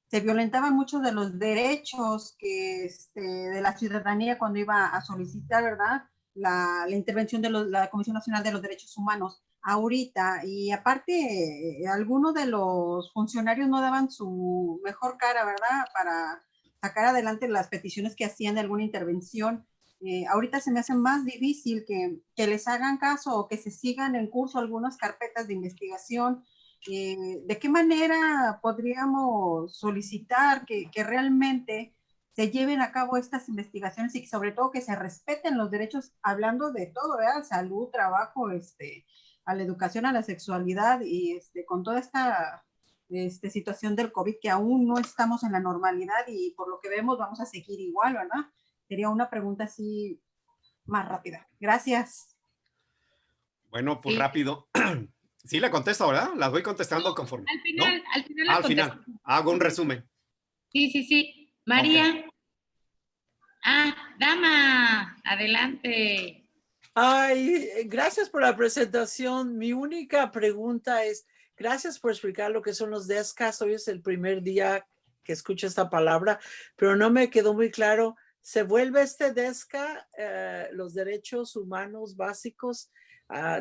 Speaker 9: se violentaban muchos de los derechos de la ciudadanía cuando iba a solicitar, ¿verdad?, la intervención de la Comisión Nacional de los Derechos Humanos, ahorita, y aparte, algunos de los funcionarios no daban su mejor cara, ¿verdad?, para sacar adelante las peticiones que hacían de alguna intervención. ahorita se me hace más difícil que les hagan caso o que se sigan en curso algunas carpetas de investigación. ¿De qué manera podríamos solicitar que realmente se lleven a cabo estas investigaciones y sobre todo que se respeten los derechos, hablando de todo, ¿verdad? Salud, trabajo, a la educación, a la sexualidad y con toda esta situación del COVID que aún no estamos en la normalidad y por lo que vemos vamos a seguir igual, ¿verdad? Sería una pregunta así más rápida. Gracias.
Speaker 8: Bueno, pues
Speaker 5: Sí.
Speaker 8: rápido. Sí, le contesto, ¿verdad? Las voy contestando conforme.
Speaker 5: Al final,
Speaker 8: ¿no?
Speaker 5: al final.
Speaker 8: Al final. Hago un resumen.
Speaker 5: Sí. María. Dama, adelante.
Speaker 10: Ay, gracias por la presentación. Mi única pregunta es, gracias por explicar lo que son los DESCAs. Hoy es el primer día que escucho esta palabra, pero no me quedó muy claro. ¿Se vuelve DESCA, los derechos humanos básicos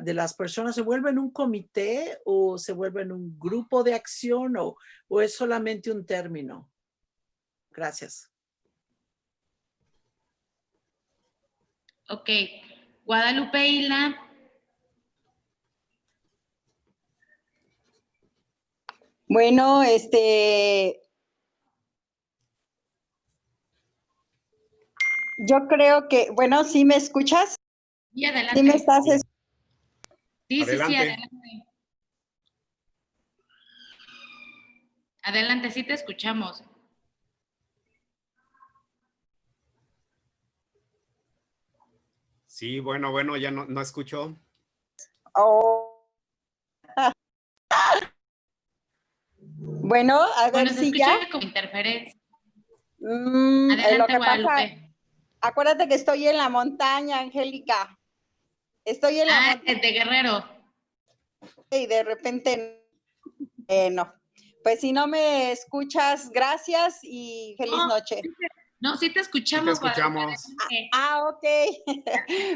Speaker 10: de las personas, se vuelven un comité o se vuelven un grupo de acción o es solamente un término? Gracias.
Speaker 5: Ok. Guadalupe Isla.
Speaker 11: Bueno, yo creo que, bueno, ¿sí me escuchas?
Speaker 5: Y adelante.
Speaker 11: ¿Sí me estás
Speaker 5: Sí,
Speaker 8: Adelante.
Speaker 5: adelante. Adelante, sí te escuchamos.
Speaker 8: Sí, bueno, ya no escucho.
Speaker 11: Oh. Bueno, a ver
Speaker 5: Bueno, se
Speaker 11: si
Speaker 5: escucha
Speaker 11: ya.
Speaker 5: como interferencia.
Speaker 11: Lo
Speaker 5: Adelante,
Speaker 11: que
Speaker 5: Guadalupe.
Speaker 11: pasa, acuérdate que estoy en la montaña, Angélica. Estoy en la montaña.
Speaker 5: De Guerrero.
Speaker 11: Y de repente, no. Pues si no me escuchas, gracias y feliz noche.
Speaker 5: No, sí te escuchamos.
Speaker 8: Sí te escuchamos.
Speaker 11: Ok.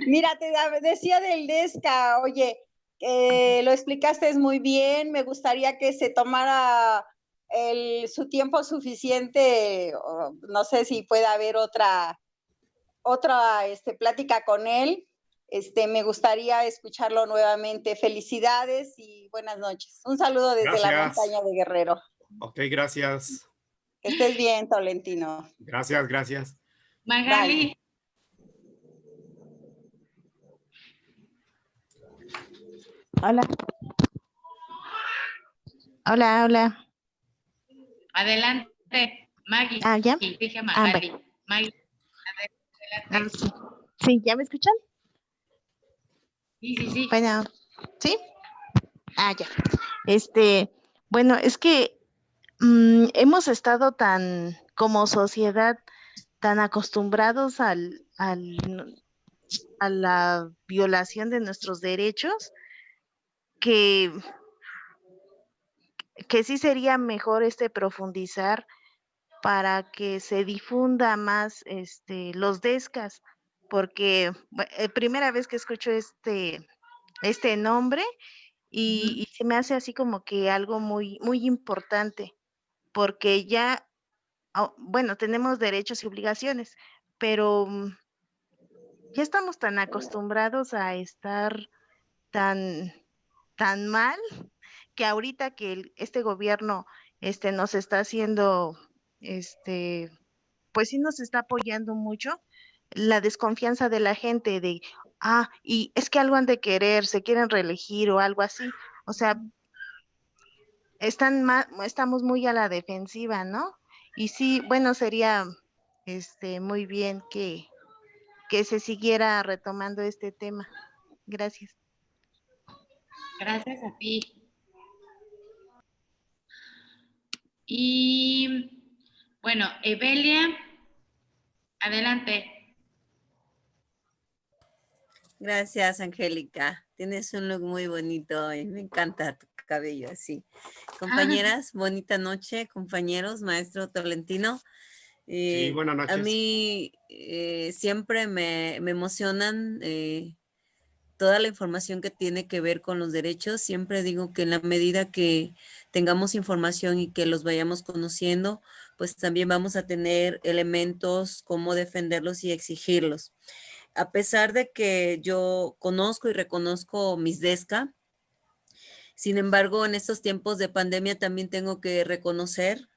Speaker 11: Mira, te decía del DESCA, oye, lo explicaste muy bien, me gustaría que se tomara su tiempo suficiente, no sé si puede haber otra plática con él. Me gustaría escucharlo nuevamente. Felicidades y buenas noches. Un saludo desde la montaña de Guerrero.
Speaker 8: Ok, gracias.
Speaker 11: Que estés bien, Tolentino.
Speaker 8: Gracias.
Speaker 5: Magali.
Speaker 12: Hola.
Speaker 5: Adelante, Maggie.
Speaker 12: ¿Ya?
Speaker 5: Dije Magali.
Speaker 12: Bueno.
Speaker 5: Maggie, adelante.
Speaker 12: Sí, ¿ya me escuchan?
Speaker 5: Sí.
Speaker 12: Bueno, ¿sí? Ya. Bueno, es que hemos estado como sociedad, tan acostumbrados a la violación de nuestros derechos que sí sería mejor profundizar para que se difunda más los DESCAs, porque primera vez que escucho este nombre y se me hace así como que algo muy, muy importante, porque ya, bueno, tenemos derechos y obligaciones, pero ya estamos tan acostumbrados a estar tan mal que ahorita que este gobierno nos está haciendo, pues sí nos está apoyando mucho, la desconfianza de la gente de, y es que algo han de querer, se quieren reelegir o algo así, o sea, estamos muy a la defensiva, ¿no? Y sí, bueno, sería muy bien que se siguiera retomando este tema. Gracias.
Speaker 5: Gracias a ti. Y bueno, Evelia, adelante.
Speaker 6: Gracias, Angélica. Tienes un look muy bonito y me encanta tu cabello así. Compañeras, bonita noche, compañeros, maestro Tolentino.
Speaker 8: Sí, buenas noches.
Speaker 6: A mí siempre me emocionan toda la información que tiene que ver con los derechos. Siempre digo que en la medida que tengamos información y que los vayamos conociendo, pues también vamos a tener elementos cómo defenderlos y exigirlos. a pesar de que yo conozco y reconozco mis DESCA, sin embargo, en estos tiempos de pandemia también tengo que reconocer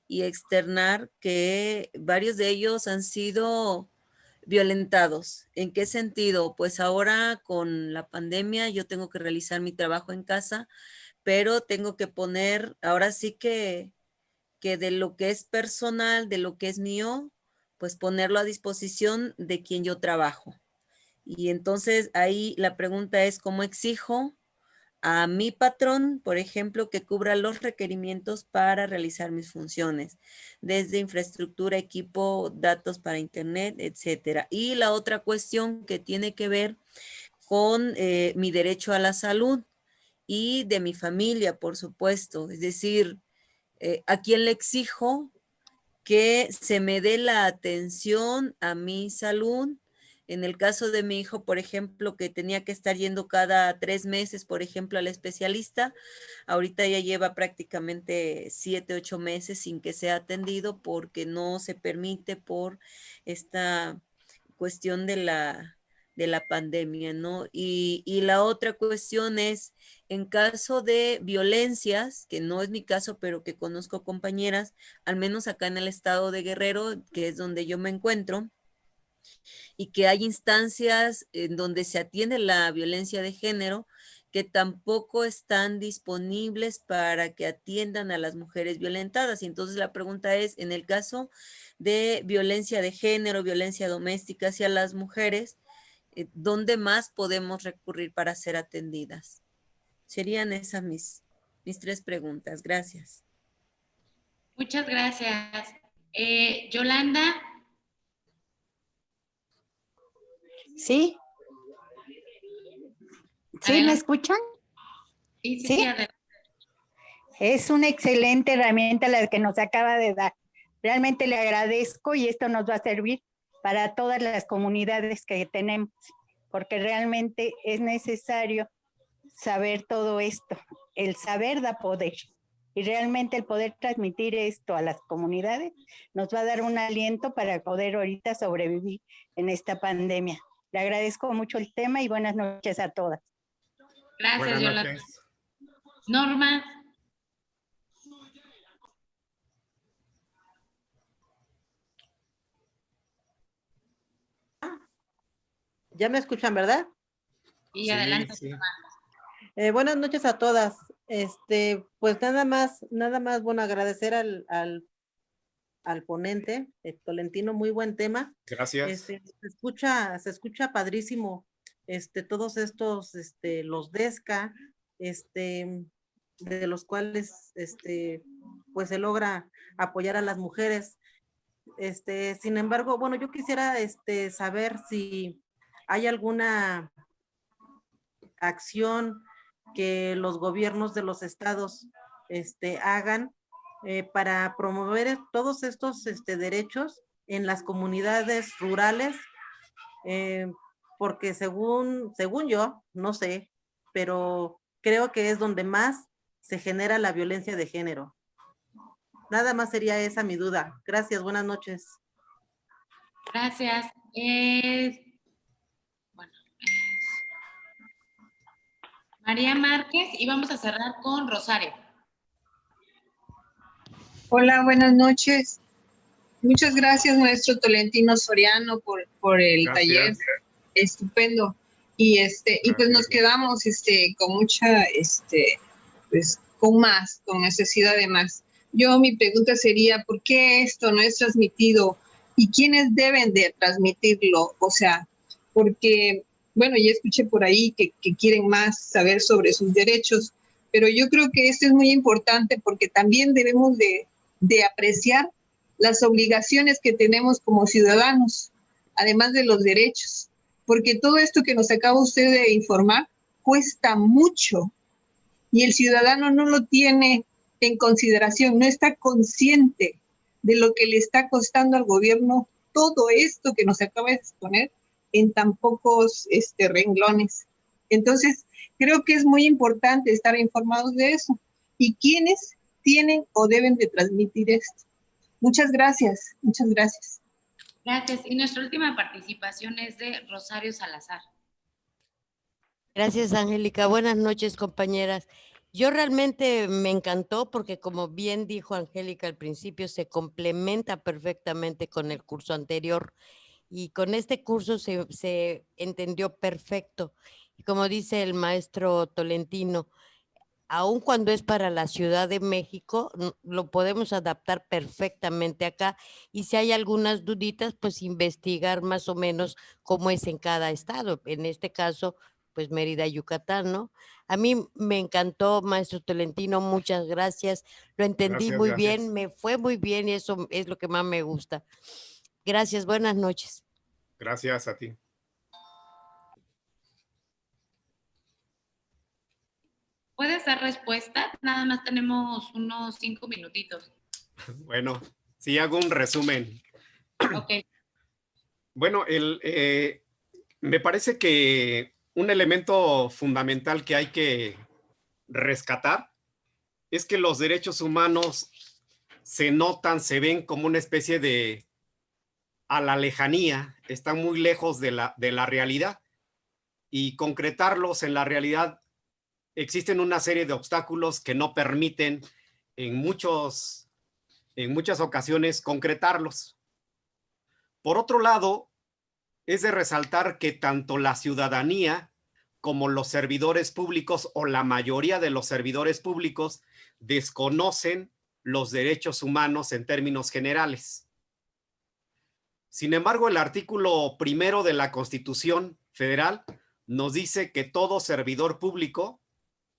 Speaker 6: y externar que varios de ellos han sido violentados. ¿En qué sentido? Pues ahora con la pandemia yo tengo que realizar mi trabajo en casa, pero tengo que poner, ahora sí que de lo que es personal, de lo que es mío, pues ponerlo a disposición de quien yo trabajo. Y entonces ahí la pregunta es, ¿cómo exijo a mi patrón, por ejemplo, que cubra los requerimientos para realizar mis funciones, desde infraestructura, equipo, datos para internet, etcétera? Y la otra cuestión que tiene que ver con mi derecho a la salud y de mi familia, por supuesto. Es decir, ¿a quién le exijo que se me dé la atención a mi salud? En el caso de mi hijo, por ejemplo, que tenía que estar yendo cada 3 meses, por ejemplo, al especialista, ahorita ya lleva prácticamente 7, 8 meses sin que sea atendido porque no se permite por esta cuestión de la pandemia, ¿no? Y la otra cuestión es, en caso de violencias, que no es mi caso, pero que conozco compañeras, al menos acá en el estado de Guerrero, que es donde yo me encuentro, y que hay instancias en donde se atiende la violencia de género que tampoco están disponibles para que atiendan a las mujeres violentadas. Y entonces la pregunta es, en el caso de violencia de género, violencia doméstica hacia las mujeres, ¿dónde más podemos recurrir para ser atendidas? Serían esas mis 3 preguntas. Gracias.
Speaker 5: Muchas gracias. Yolanda.
Speaker 13: ¿Sí? ¿Sí
Speaker 5: Adelante.
Speaker 13: me escuchan?
Speaker 5: Sí, adelante.
Speaker 13: Es una excelente herramienta la que nos acaba de dar. Realmente le agradezco y esto nos va a servir para todas las comunidades que tenemos, porque realmente es necesario saber todo esto. El saber da poder. Y realmente el poder transmitir esto a las comunidades nos va a dar un aliento para poder ahorita sobrevivir en esta pandemia. Le agradezco mucho el tema y buenas noches a todas.
Speaker 5: Gracias,
Speaker 8: Buenas
Speaker 5: Yolanda.
Speaker 8: noches.
Speaker 5: Norma.
Speaker 14: Ya me escuchan, ¿verdad?
Speaker 5: Y adelante.
Speaker 8: Sí.
Speaker 14: Buenas noches a todas. Pues nada más, bueno, agradecer al ponente, Tolentino, muy buen tema.
Speaker 8: Gracias.
Speaker 14: Se escucha padrísimo, todos estos, los DESCA, de los cuales, pues se logra apoyar a las mujeres. Sin embargo, bueno, yo quisiera, saber si hay alguna acción que los gobiernos de los estados hagan para promover todos estos derechos en las comunidades rurales, porque según yo, no sé, pero creo que es donde más se genera la violencia de género. Nada más sería esa mi duda. Gracias, buenas noches.
Speaker 5: Gracias. María Márquez y vamos a cerrar con Rosario.
Speaker 7: Hola, buenas noches. Muchas gracias, maestro Tolentino Soriano, por el taller. Estupendo. Y pues nos quedamos con mucha, pues con necesidad de más. Mi pregunta sería, ¿por qué esto no es transmitido? ¿Y quiénes deben de transmitirlo? O sea, porque, bueno, ya escuché por ahí que quieren más saber sobre sus derechos, pero yo creo que esto es muy importante porque también debemos de apreciar las obligaciones que tenemos como ciudadanos, además de los derechos, porque todo esto que nos acaba usted de informar cuesta mucho y el ciudadano no lo tiene en consideración, no está consciente de lo que le está costando al gobierno todo esto que nos acaba de exponer en tan pocos renglones. Entonces, creo que es muy importante estar informados de eso. ¿Y quiénes tienen o deben de transmitir esto? Muchas gracias, muchas gracias.
Speaker 5: Gracias. Y nuestra última participación es de Rosario Salazar.
Speaker 15: Gracias, Angélica. Buenas noches, compañeras. Yo realmente me encantó porque, como bien dijo Angélica al principio, se complementa perfectamente con el curso anterior y con este curso se entendió perfecto. Y como dice el maestro Tolentino, aun cuando es para la Ciudad de México, lo podemos adaptar perfectamente acá. Y si hay algunas duditas, pues investigar más o menos cómo es en cada estado. En este caso, pues Mérida, Yucatán, ¿no? A mí me encantó, maestro Tolentino, muchas gracias. Lo entendí
Speaker 8: Gracias,
Speaker 15: muy
Speaker 8: gracias.
Speaker 15: bien, me fue muy bien y eso es lo que más me gusta. Gracias, buenas noches.
Speaker 8: Gracias a ti.
Speaker 5: ¿Puedes dar respuesta? Nada más tenemos unos 5 minutitos.
Speaker 8: Bueno, sí hago un resumen.
Speaker 5: Ok.
Speaker 8: Bueno, me parece que un elemento fundamental que hay que rescatar es que los derechos humanos se notan, se ven como una especie de a la lejanía, están muy lejos de la realidad, y concretarlos en la realidad existen una serie de obstáculos que no permiten en muchas ocasiones concretarlos. Por otro lado, es de resaltar que tanto la ciudadanía como los servidores públicos o la mayoría de los servidores públicos desconocen los derechos humanos en términos generales. Sin embargo, el artículo 1 de la Constitución Federal nos dice que todo servidor público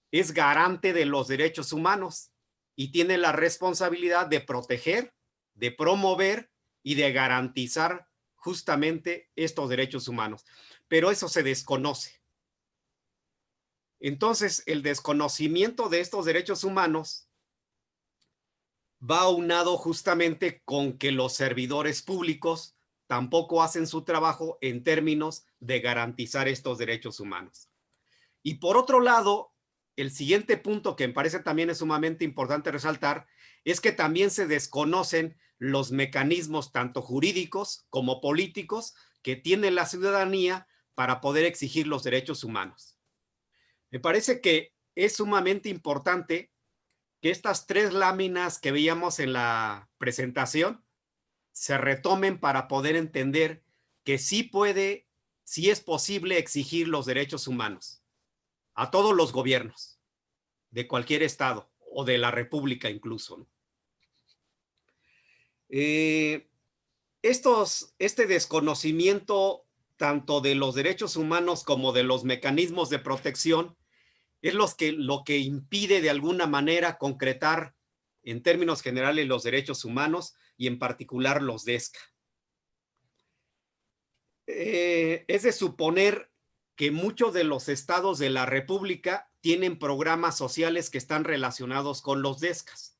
Speaker 8: es garante de los derechos humanos y tiene la responsabilidad de proteger, de promover y de garantizar justamente estos derechos humanos. Pero eso se desconoce. Entonces, el desconocimiento de estos derechos humanos va aunado justamente con que los servidores públicos tampoco hacen su trabajo en términos de garantizar estos derechos humanos. Y por otro lado, el siguiente punto que me parece también es sumamente importante resaltar es que también se desconocen los mecanismos tanto jurídicos como políticos que tiene la ciudadanía para poder exigir los derechos humanos. Me parece que es sumamente importante que estas 3 láminas que veíamos en la presentación se retomen para poder entender que sí es posible exigir los derechos humanos a todos los gobiernos de cualquier estado o de la república incluso, ¿no? Este desconocimiento tanto de los derechos humanos como de los mecanismos de protección es lo que impide de alguna manera concretar en términos generales los derechos humanos y en particular los DESCA. Es de suponer que muchos de los estados de la República tienen programas sociales que están relacionados con los DESCAs.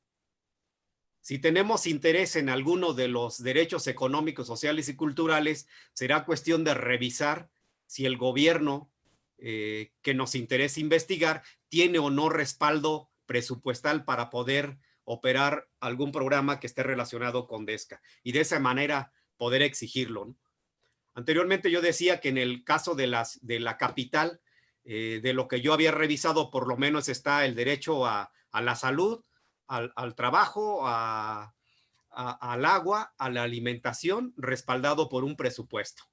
Speaker 8: Si tenemos interés en alguno de los derechos económicos, sociales y culturales, será cuestión de revisar si el gobierno que nos interesa investigar tiene o no respaldo presupuestal para poder operar algún programa que esté relacionado con DESCA y de esa manera poder exigirlo, ¿no? Anteriormente yo decía que en el caso de la capital, de lo que yo había revisado, por lo menos está el derecho a la salud, al trabajo, al agua, a la alimentación, respaldado por un presupuesto.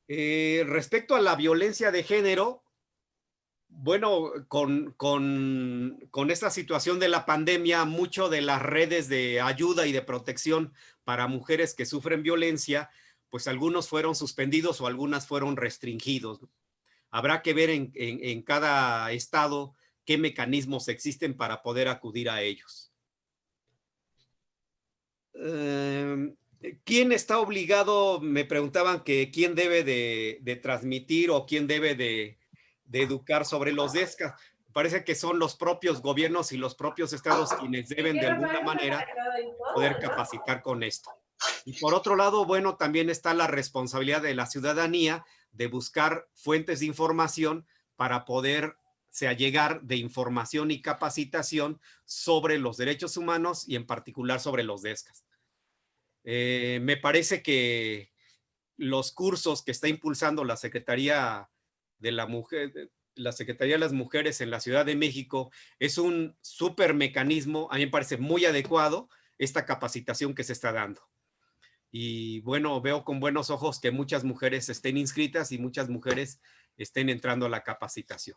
Speaker 8: Respecto a la violencia de género, bueno, con esta situación de la pandemia, mucho de las redes de ayuda y de protección para mujeres que sufren violencia, pues algunos fueron suspendidos o algunas fueron restringidos. Habrá que ver en cada estado qué mecanismos existen para poder acudir a ellos. ¿Quién está obligado? Me preguntaban que quién debe de transmitir o quién debe de educar sobre los DESCA. Parece que son los propios gobiernos y los propios estados quienes deben de alguna manera poder capacitar con esto. Y por otro lado, bueno, también está la responsabilidad de la ciudadanía de buscar fuentes de información para poderse allegar de información y capacitación sobre los derechos humanos y en particular sobre los DESCAs. Me parece que los cursos que está impulsando la Secretaría de la Mujer, la Secretaría de las Mujeres en la Ciudad de México, es un súper mecanismo. A mí me parece muy adecuado esta capacitación que se está dando. Y bueno, veo con buenos ojos que muchas mujeres estén inscritas y muchas mujeres estén entrando a la capacitación.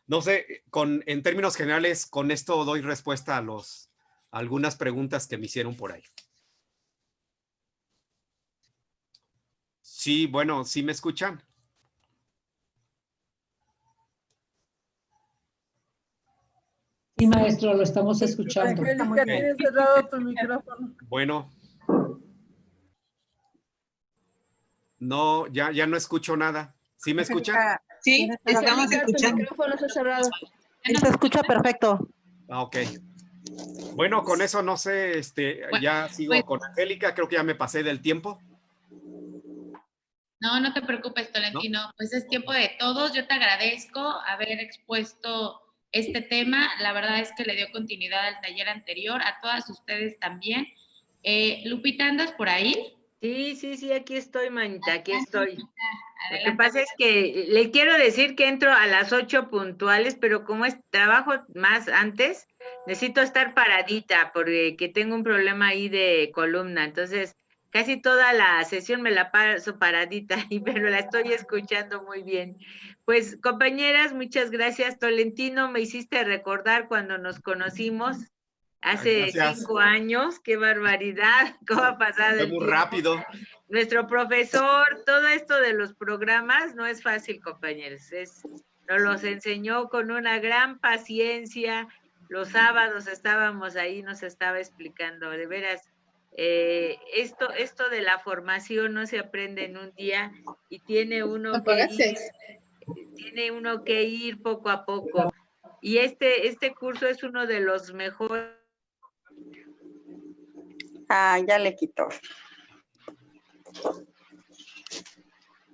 Speaker 8: No sé, en términos generales, con esto doy respuesta a algunas preguntas que me hicieron por ahí. Sí, bueno, ¿sí me escuchan?
Speaker 1: Sí, maestro, lo estamos escuchando.
Speaker 4: Angélica, tienes cerrado tu micrófono.
Speaker 8: Bueno. No, ya no escucho nada. ¿Sí me escuchan?
Speaker 7: Sí, estamos escuchando.
Speaker 14: Tu micrófono está cerrado. Se escucha perfecto.
Speaker 8: Ah, ok. Bueno, con eso no sé, ya sigo con Angélica, creo que ya me pasé del tiempo.
Speaker 5: No, no te preocupes, Tolentino. ¿No? Pues es tiempo de todos. Yo te agradezco haber expuesto este tema. La verdad es que le dio continuidad al taller anterior. A todas ustedes también. Lupita, ¿andas por ahí?
Speaker 16: Sí, aquí estoy, manita, aquí estoy. Lo que pasa es que le quiero decir que entro a las 8 puntuales, pero como trabajo más antes, necesito estar paradita porque tengo un problema ahí de columna. Entonces, casi toda la sesión me la paso paradita, pero la estoy escuchando muy bien. Pues, compañeras, muchas gracias. Tolentino, me hiciste recordar cuando nos conocimos. Hace 5 años, qué barbaridad, cómo ha pasado el tiempo.
Speaker 8: Muy rápido.
Speaker 16: Nuestro profesor, todo esto de los programas no es fácil, compañeros. Nos los enseñó con una gran paciencia. Los sábados estábamos ahí, nos estaba explicando, de veras, esto de la formación no se aprende en un día y tiene uno que ir poco a poco. Y este curso es uno de los mejores.
Speaker 11: Ah, ya le quitó.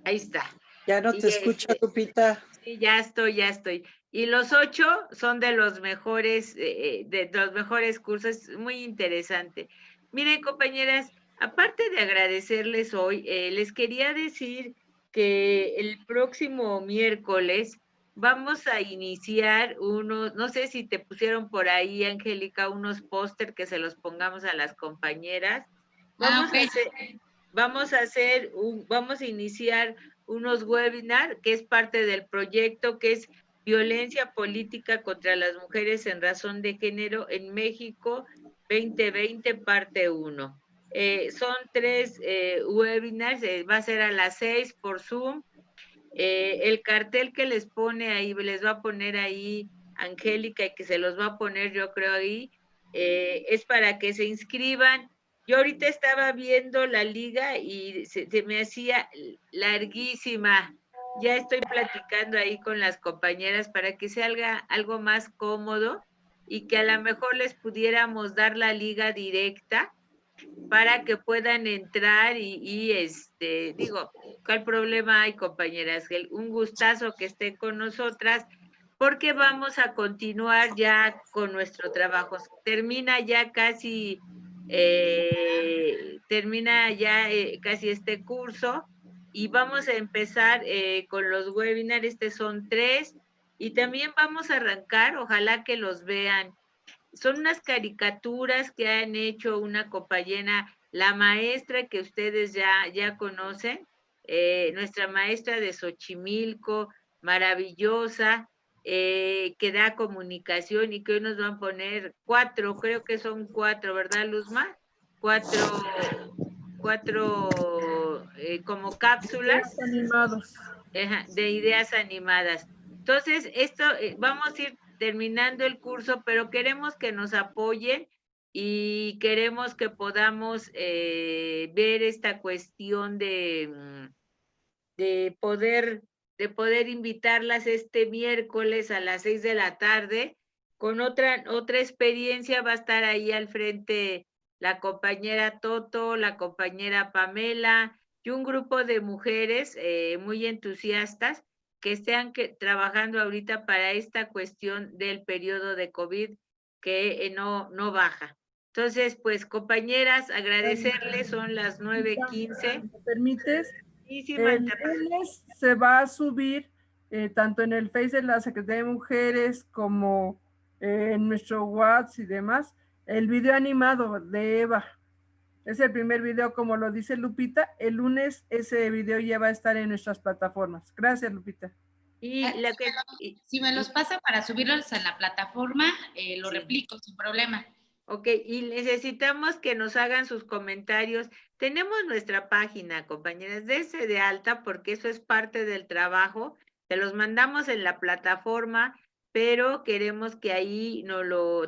Speaker 16: Ahí está.
Speaker 10: Ya no te escucho, Lupita.
Speaker 16: Sí, ya estoy. Y los 8 son de los mejores cursos, muy interesante. Miren, compañeras, aparte de agradecerles hoy, les quería decir que el próximo miércoles vamos a iniciar no sé si te pusieron por ahí, Angélica, unos póster que se los pongamos a las compañeras. Vamos a iniciar unos webinars que es parte del proyecto que es Violencia Política contra las Mujeres en Razón de Género en México 2020, parte 1. Son 3 webinars, va a ser a las 6 por Zoom. El cartel que les va a poner ahí Angélica y que se los va a poner yo creo ahí, es para que se inscriban. Yo ahorita estaba viendo la liga y se me hacía larguísima. Ya estoy platicando ahí con las compañeras para que sea algo más cómodo y que a lo mejor les pudiéramos dar la liga directa para que puedan entrar digo, ¿cuál problema hay, compañeras? Un gustazo que estén con nosotras, porque vamos a continuar ya con nuestro trabajo. Termina ya casi este curso y vamos a empezar con los webinars. Son 3 y también vamos a arrancar, ojalá que los vean. Son unas caricaturas que han hecho una compañera, la maestra que ustedes ya conocen, nuestra maestra de Xochimilco, maravillosa, que da comunicación y que hoy nos van a poner 4, creo que son 4, ¿verdad, Luzma? 4 como cápsulas de ideas animadas. Entonces, vamos a ir terminando el curso, pero queremos que nos apoyen y queremos que podamos ver esta cuestión de poder invitarlas este miércoles a las 6 de la tarde con otra experiencia. Va a estar ahí al frente la compañera Toto, la compañera Pamela y un grupo de mujeres muy entusiastas que están trabajando ahorita para esta cuestión del periodo de COVID que no baja. Entonces, pues compañeras, agradecerles, son las 9:15.
Speaker 4: ¿Me permites?
Speaker 16: Sí, sí,
Speaker 4: El
Speaker 16: Marta.
Speaker 4: lunes se va a subir tanto en el Face de la Secretaría de Mujeres como en nuestro WhatsApp y demás, el video animado de Eva. Es el primer video, como lo dice Lupita. El lunes ese video ya va a estar en nuestras plataformas. Gracias, Lupita.
Speaker 5: Si me los pasa para subirlos a la plataforma, lo replico sin problema.
Speaker 16: Ok, y necesitamos que nos hagan sus comentarios. Tenemos nuestra página, compañeras, dense de alta porque eso es parte del trabajo. Se los mandamos en la plataforma, pero queremos que ahí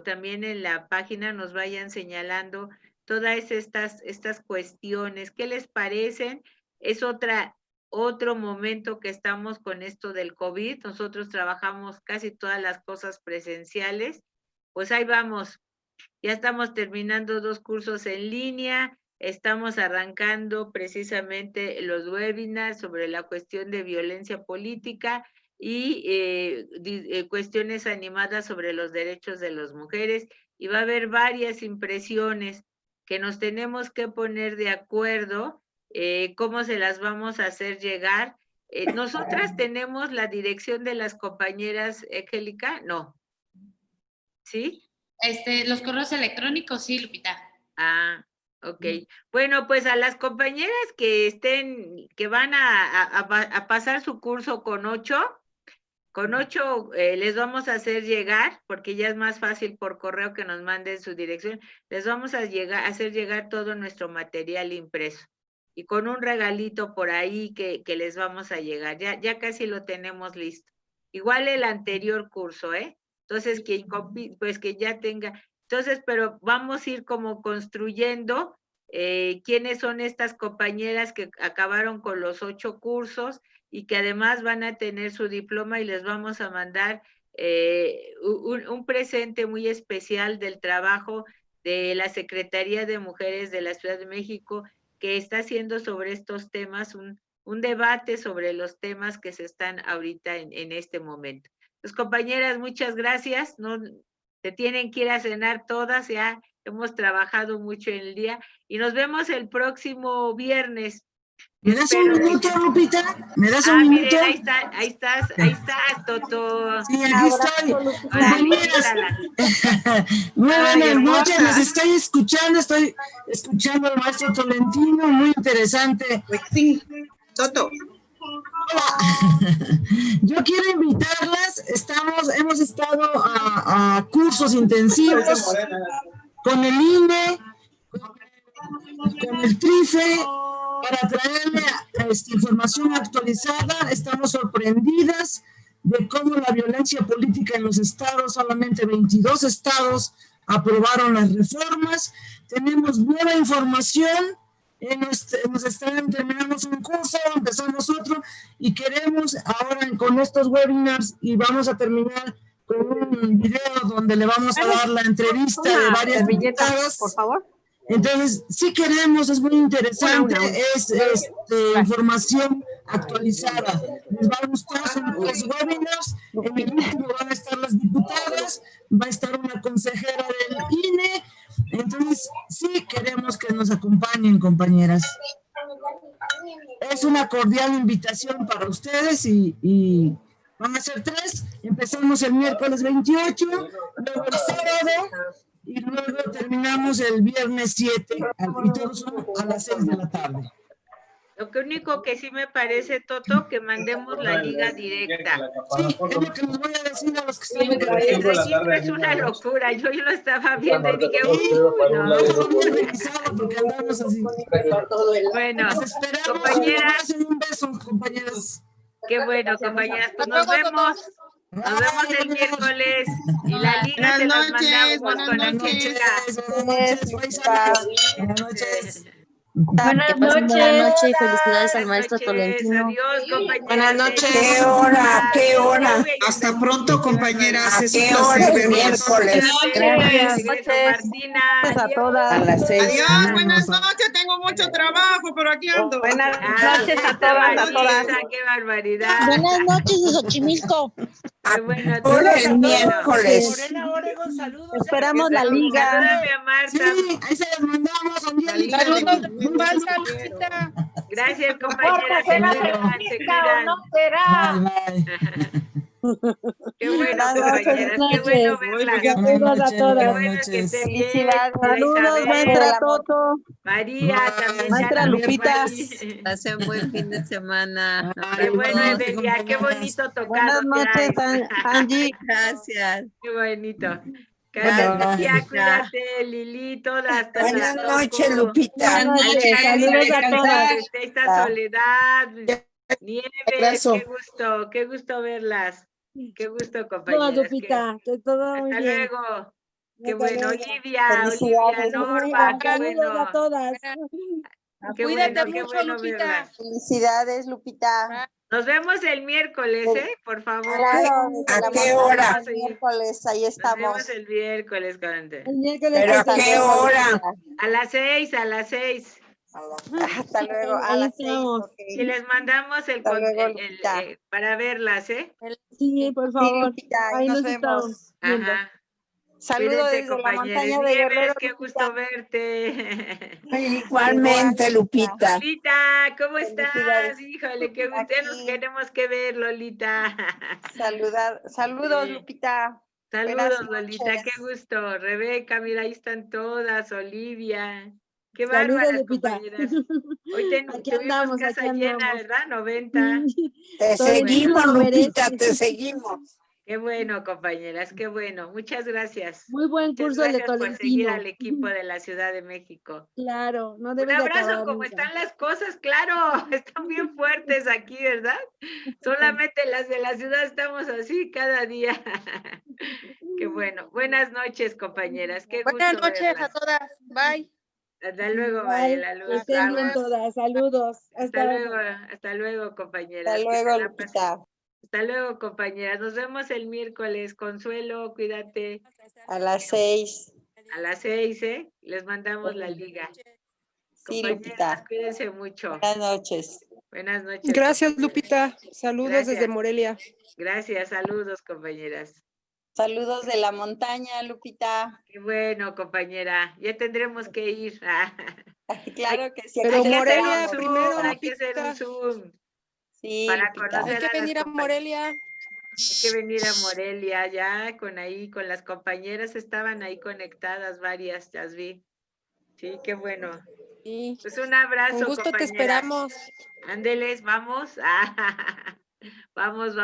Speaker 16: también en la página nos vayan señalando todas estas cuestiones. ¿Qué les parecen? Es otro momento que estamos con esto del COVID. Nosotros trabajamos casi todas las cosas presenciales. Pues ahí vamos. Ya estamos terminando 2 cursos en línea, estamos arrancando precisamente los webinars sobre la cuestión de violencia política y cuestiones animadas sobre los derechos de las mujeres, y va a haber varias impresiones que nos tenemos que poner de acuerdo cómo se las vamos a hacer llegar. Nosotras tenemos la dirección de las compañeras, Angélica, ¿no? ¿Sí?
Speaker 5: Los correos electrónicos, sí, Lupita.
Speaker 16: Ah, ok. Bueno, pues a las compañeras que van a pasar su curso con 8 les vamos a hacer llegar, porque ya es más fácil por correo que nos manden su dirección, les vamos a hacer llegar todo nuestro material impreso. Y con un regalito por ahí que les vamos a llegar. Ya casi lo tenemos listo. Igual el anterior curso, ¿eh? Entonces, pues que ya tenga. Entonces, pero vamos a ir como construyendo quiénes son estas compañeras que acabaron con los 8 cursos y que además van a tener su diploma, y les vamos a mandar un presente muy especial del trabajo de la Secretaría de Mujeres de la Ciudad de México, que está haciendo sobre estos temas un debate sobre los temas que se están ahorita en este momento. Pues compañeras, muchas gracias. No se tienen que ir a cenar todas, ya hemos trabajado mucho en el día y nos vemos el próximo viernes.
Speaker 17: ¿Me das un minuto, Lupita? ¿Me das un minuto?
Speaker 16: Miren, ahí estás, Toto.
Speaker 17: Sí, aquí estoy. Compañeras, muy buenas noches, las estoy escuchando al maestro Tolentino, muy interesante.
Speaker 7: Sí, Toto.
Speaker 17: Yo quiero invitarlas, hemos estado a cursos intensivos con el INE, con el TRIFE, para traerle información actualizada. Estamos sorprendidas de cómo la violencia política en los estados, solamente 22 estados aprobaron las reformas. Tenemos nueva información. Terminamos un curso, empezamos otro y queremos ahora con estos webinars, y vamos a terminar con un video donde le vamos a dar la entrevista de varias diputadas.
Speaker 9: Por favor.
Speaker 17: Entonces, sí queremos, es muy interesante, es información actualizada. Les va a gustar, son 3 webinars, en el último van a estar las diputadas, va a estar una consejera del INE. Entonces, sí queremos que nos acompañen, compañeras. Es una cordial invitación para ustedes y van a ser 3. Empezamos el miércoles 28, luego el sábado y luego terminamos el viernes 7 y todos son a las 6 de la tarde.
Speaker 16: Lo único que sí me parece, Toto, que mandemos la liga directa.
Speaker 17: Sí, es lo que les voy a decir a los que están
Speaker 16: en el registro. Es una locura. Yo lo estaba viendo y dije, no.
Speaker 17: Porque andamos así.
Speaker 16: Bueno,
Speaker 17: compañeras. Un beso, compañeras.
Speaker 16: Qué bueno, compañeras. Pues nos vemos. Nos vemos el miércoles. Y la liga se las mandamos con Angélica.
Speaker 17: Buenas noches.
Speaker 18: Buenas noches y felicidades al maestro Tolentino.
Speaker 16: Adiós, compañeras.
Speaker 7: Buenas noches.
Speaker 18: ¿Qué hora?
Speaker 7: Hasta pronto, compañeras. Es
Speaker 18: ¿Qué
Speaker 7: un
Speaker 18: hora?
Speaker 7: placer verlas.
Speaker 18: Miércoles.
Speaker 16: Gracias.
Speaker 18: Martina.
Speaker 16: A
Speaker 18: todas. A las 6.
Speaker 7: Adiós, buenas noches. Tengo mucho trabajo, pero aquí ando.
Speaker 16: Buenas noches a todas. Qué barbaridad.
Speaker 18: Buenas noches de Xochimilco.
Speaker 16: Qué bueno.
Speaker 17: Ahora el
Speaker 16: Todos.
Speaker 17: miércoles.
Speaker 10: Morena Oregon, saludos.
Speaker 11: Esperamos la liga.
Speaker 16: Salúdame a Marta.
Speaker 17: Sí, ahí se les mandamos, Angélica.
Speaker 16: Saludos
Speaker 17: de mi
Speaker 16: falsa,
Speaker 17: Lupita.
Speaker 16: Gracias, compañeras. Se
Speaker 17: ¿será
Speaker 16: cuidan, se cuidan.
Speaker 17: Bye, bye.
Speaker 16: Qué bueno,
Speaker 11: Buenas noches,
Speaker 16: compañeras. Qué bueno verlas.
Speaker 2: Saludos a
Speaker 16: Qué
Speaker 2: todas.
Speaker 16: bueno que estén bien.
Speaker 11: Felicidades.
Speaker 2: Saludos,
Speaker 16: Isabel,
Speaker 2: maestra Toto.
Speaker 16: María, también.
Speaker 2: Maestra
Speaker 16: ya la
Speaker 2: Lupita.
Speaker 16: Mari.
Speaker 6: Pasen buen fin de semana.
Speaker 16: Qué bueno,
Speaker 17: Igualmente,
Speaker 16: Evelia. Qué
Speaker 17: compañeras.
Speaker 16: bonito tocado
Speaker 2: Buenas noches,
Speaker 16: traes.
Speaker 2: Angie.
Speaker 6: Gracias.
Speaker 16: Qué bonito.
Speaker 17: Bueno,
Speaker 16: Lucía, cuídate, Lili, todas.
Speaker 17: Buenas
Speaker 16: Toco.
Speaker 17: noches, Lupita.
Speaker 2: Buenas noches, saludos a todas.
Speaker 16: Esta Soledad, Nieves,
Speaker 17: Abrazo.
Speaker 16: qué gusto verlas. Qué gusto,
Speaker 2: Todas,
Speaker 16: compañeras.
Speaker 2: Lupita, que todo muy
Speaker 16: Hasta
Speaker 2: bien.
Speaker 16: luego. Qué
Speaker 2: Hasta
Speaker 16: bueno,
Speaker 2: luego.
Speaker 16: Olivia,
Speaker 11: Felicidades.
Speaker 16: Norma, qué
Speaker 2: Saludos a
Speaker 16: bueno.
Speaker 2: todas.
Speaker 16: Qué bueno, qué bueno verlas.
Speaker 11: Felicidades, Lupita.
Speaker 16: Nos vemos el miércoles, por favor.
Speaker 11: Claro,
Speaker 17: ¿A
Speaker 11: desde
Speaker 17: qué
Speaker 11: la
Speaker 17: hora?
Speaker 11: montaña, el miércoles, ahí
Speaker 16: Nos
Speaker 11: estamos.
Speaker 16: vemos el miércoles, Conte.
Speaker 2: El miércoles
Speaker 17: ¿Pero a
Speaker 11: Hasta
Speaker 17: qué
Speaker 11: luego,
Speaker 17: hora?
Speaker 11: Lupita.
Speaker 16: A las 6, a las 6.
Speaker 11: Hasta luego, a
Speaker 2: Ahí
Speaker 11: las 6.
Speaker 2: estamos.
Speaker 11: ok.
Speaker 16: Y les mandamos
Speaker 11: Hasta luego, Lupita.
Speaker 16: para verlas,
Speaker 2: Sí, por
Speaker 11: Sí,
Speaker 2: favor.
Speaker 11: Lupita,
Speaker 2: Ahí
Speaker 11: nos
Speaker 2: nos estamos
Speaker 11: vemos.
Speaker 2: viendo.
Speaker 16: Ajá.
Speaker 11: Saludos
Speaker 16: Cuídense,
Speaker 11: desde la
Speaker 16: compañeros.
Speaker 11: montaña de
Speaker 16: Nieves,
Speaker 11: Guerrero,
Speaker 16: qué
Speaker 11: Lupita.
Speaker 16: gusto verte.
Speaker 17: Igualmente, Lupita.
Speaker 16: Lolita, ¿cómo estás?
Speaker 11: Felicidades.
Speaker 16: Híjole, qué gusto. Ya nos
Speaker 11: Aquí.
Speaker 16: queremos que ver, Lolita.
Speaker 11: Saludos,
Speaker 16: Sí.
Speaker 11: Lupita.
Speaker 16: Saludos,
Speaker 11: Buenas
Speaker 16: Lolita,
Speaker 11: noches.
Speaker 16: qué gusto. Rebeca, mira, ahí están todas. Olivia. Qué
Speaker 2: Saludos,
Speaker 16: bárbaras,
Speaker 2: Lupita.
Speaker 16: compañeras. Hoy
Speaker 2: Aquí
Speaker 16: tuvimos
Speaker 2: andamos,
Speaker 16: casa
Speaker 2: aquí
Speaker 16: llena,
Speaker 2: andamos.
Speaker 16: ¿verdad? 90.
Speaker 2: Sí,
Speaker 17: Te
Speaker 2: Tolentino
Speaker 17: seguimos,
Speaker 2: lo
Speaker 17: Lupita,
Speaker 2: merece.
Speaker 17: te seguimos.
Speaker 16: Qué bueno, compañeras, qué bueno. Muchas gracias.
Speaker 2: Muy buen
Speaker 16: Muchas
Speaker 2: curso el de
Speaker 16: gracias por seguir
Speaker 2: Tolentino.
Speaker 16: al equipo de la Ciudad de México.
Speaker 2: Claro, no
Speaker 16: Un
Speaker 2: debe de
Speaker 16: abrazo,
Speaker 2: acabar
Speaker 16: como
Speaker 2: nunca.
Speaker 16: están las cosas, claro, están bien fuertes aquí, ¿verdad? Solamente las de la ciudad estamos así cada día. Qué bueno. Buenas noches, compañeras. Qué
Speaker 19: Buenas
Speaker 16: gusto
Speaker 19: noches
Speaker 16: verlas.
Speaker 19: a todas. Bye.
Speaker 16: Hasta luego,
Speaker 2: Igual,
Speaker 16: Mariela
Speaker 2: que
Speaker 16: Luz.
Speaker 2: estén bien
Speaker 16: Vamos.
Speaker 2: todas. Saludos.
Speaker 16: Hasta luego, compañeras.
Speaker 11: Hasta
Speaker 16: Que se
Speaker 11: luego,
Speaker 16: la pasen.
Speaker 11: Lupita.
Speaker 16: Hasta luego, compañeras. Nos vemos el miércoles. Consuelo, cuídate.
Speaker 11: A las 6.
Speaker 16: A las 6, ¿eh? Les mandamos la liga.
Speaker 11: Sí,
Speaker 16: Compañeras,
Speaker 11: Lupita.
Speaker 16: cuídense mucho.
Speaker 11: Buenas noches.
Speaker 16: Buenas noches.
Speaker 19: Gracias,
Speaker 16: compañeras.
Speaker 19: Lupita. Saludos
Speaker 16: Gracias.
Speaker 19: desde Morelia.
Speaker 16: Gracias, saludos, compañeras.
Speaker 11: Saludos de la montaña, Lupita.
Speaker 16: Qué bueno, compañera. Ya tendremos que ir.
Speaker 11: Claro que sí.
Speaker 19: Pero
Speaker 11: aquí
Speaker 19: Morelia
Speaker 11: estamos.
Speaker 19: primero,
Speaker 16: Hay que hacer un
Speaker 19: Lupita.
Speaker 16: Zoom
Speaker 11: Sí,
Speaker 16: para
Speaker 11: Lupita.
Speaker 16: conocer
Speaker 19: Hay que
Speaker 16: a las
Speaker 19: venir a Morelia.
Speaker 16: Hay que venir a Morelia ya con las compañeras estaban ahí conectadas varias, ya vi. Sí, qué bueno.
Speaker 19: Sí.
Speaker 16: Pues un abrazo,
Speaker 19: Con gusto te
Speaker 16: compañeras.
Speaker 19: esperamos.
Speaker 16: Ándeles, vamos. Vamos.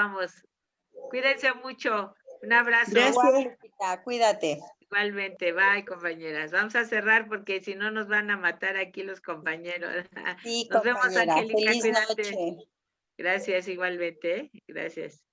Speaker 16: Cuídense mucho. Un abrazo.
Speaker 11: Igual, Lupita, cuídate.
Speaker 16: Igualmente, bye, compañeras. Vamos a cerrar porque si no nos van a matar aquí los compañeros.
Speaker 11: Sí,
Speaker 16: Nos vemos,
Speaker 11: compañera.
Speaker 16: Angélica.
Speaker 11: Feliz
Speaker 16: Cuídate.
Speaker 11: noche.
Speaker 16: Gracias, igualmente. Gracias.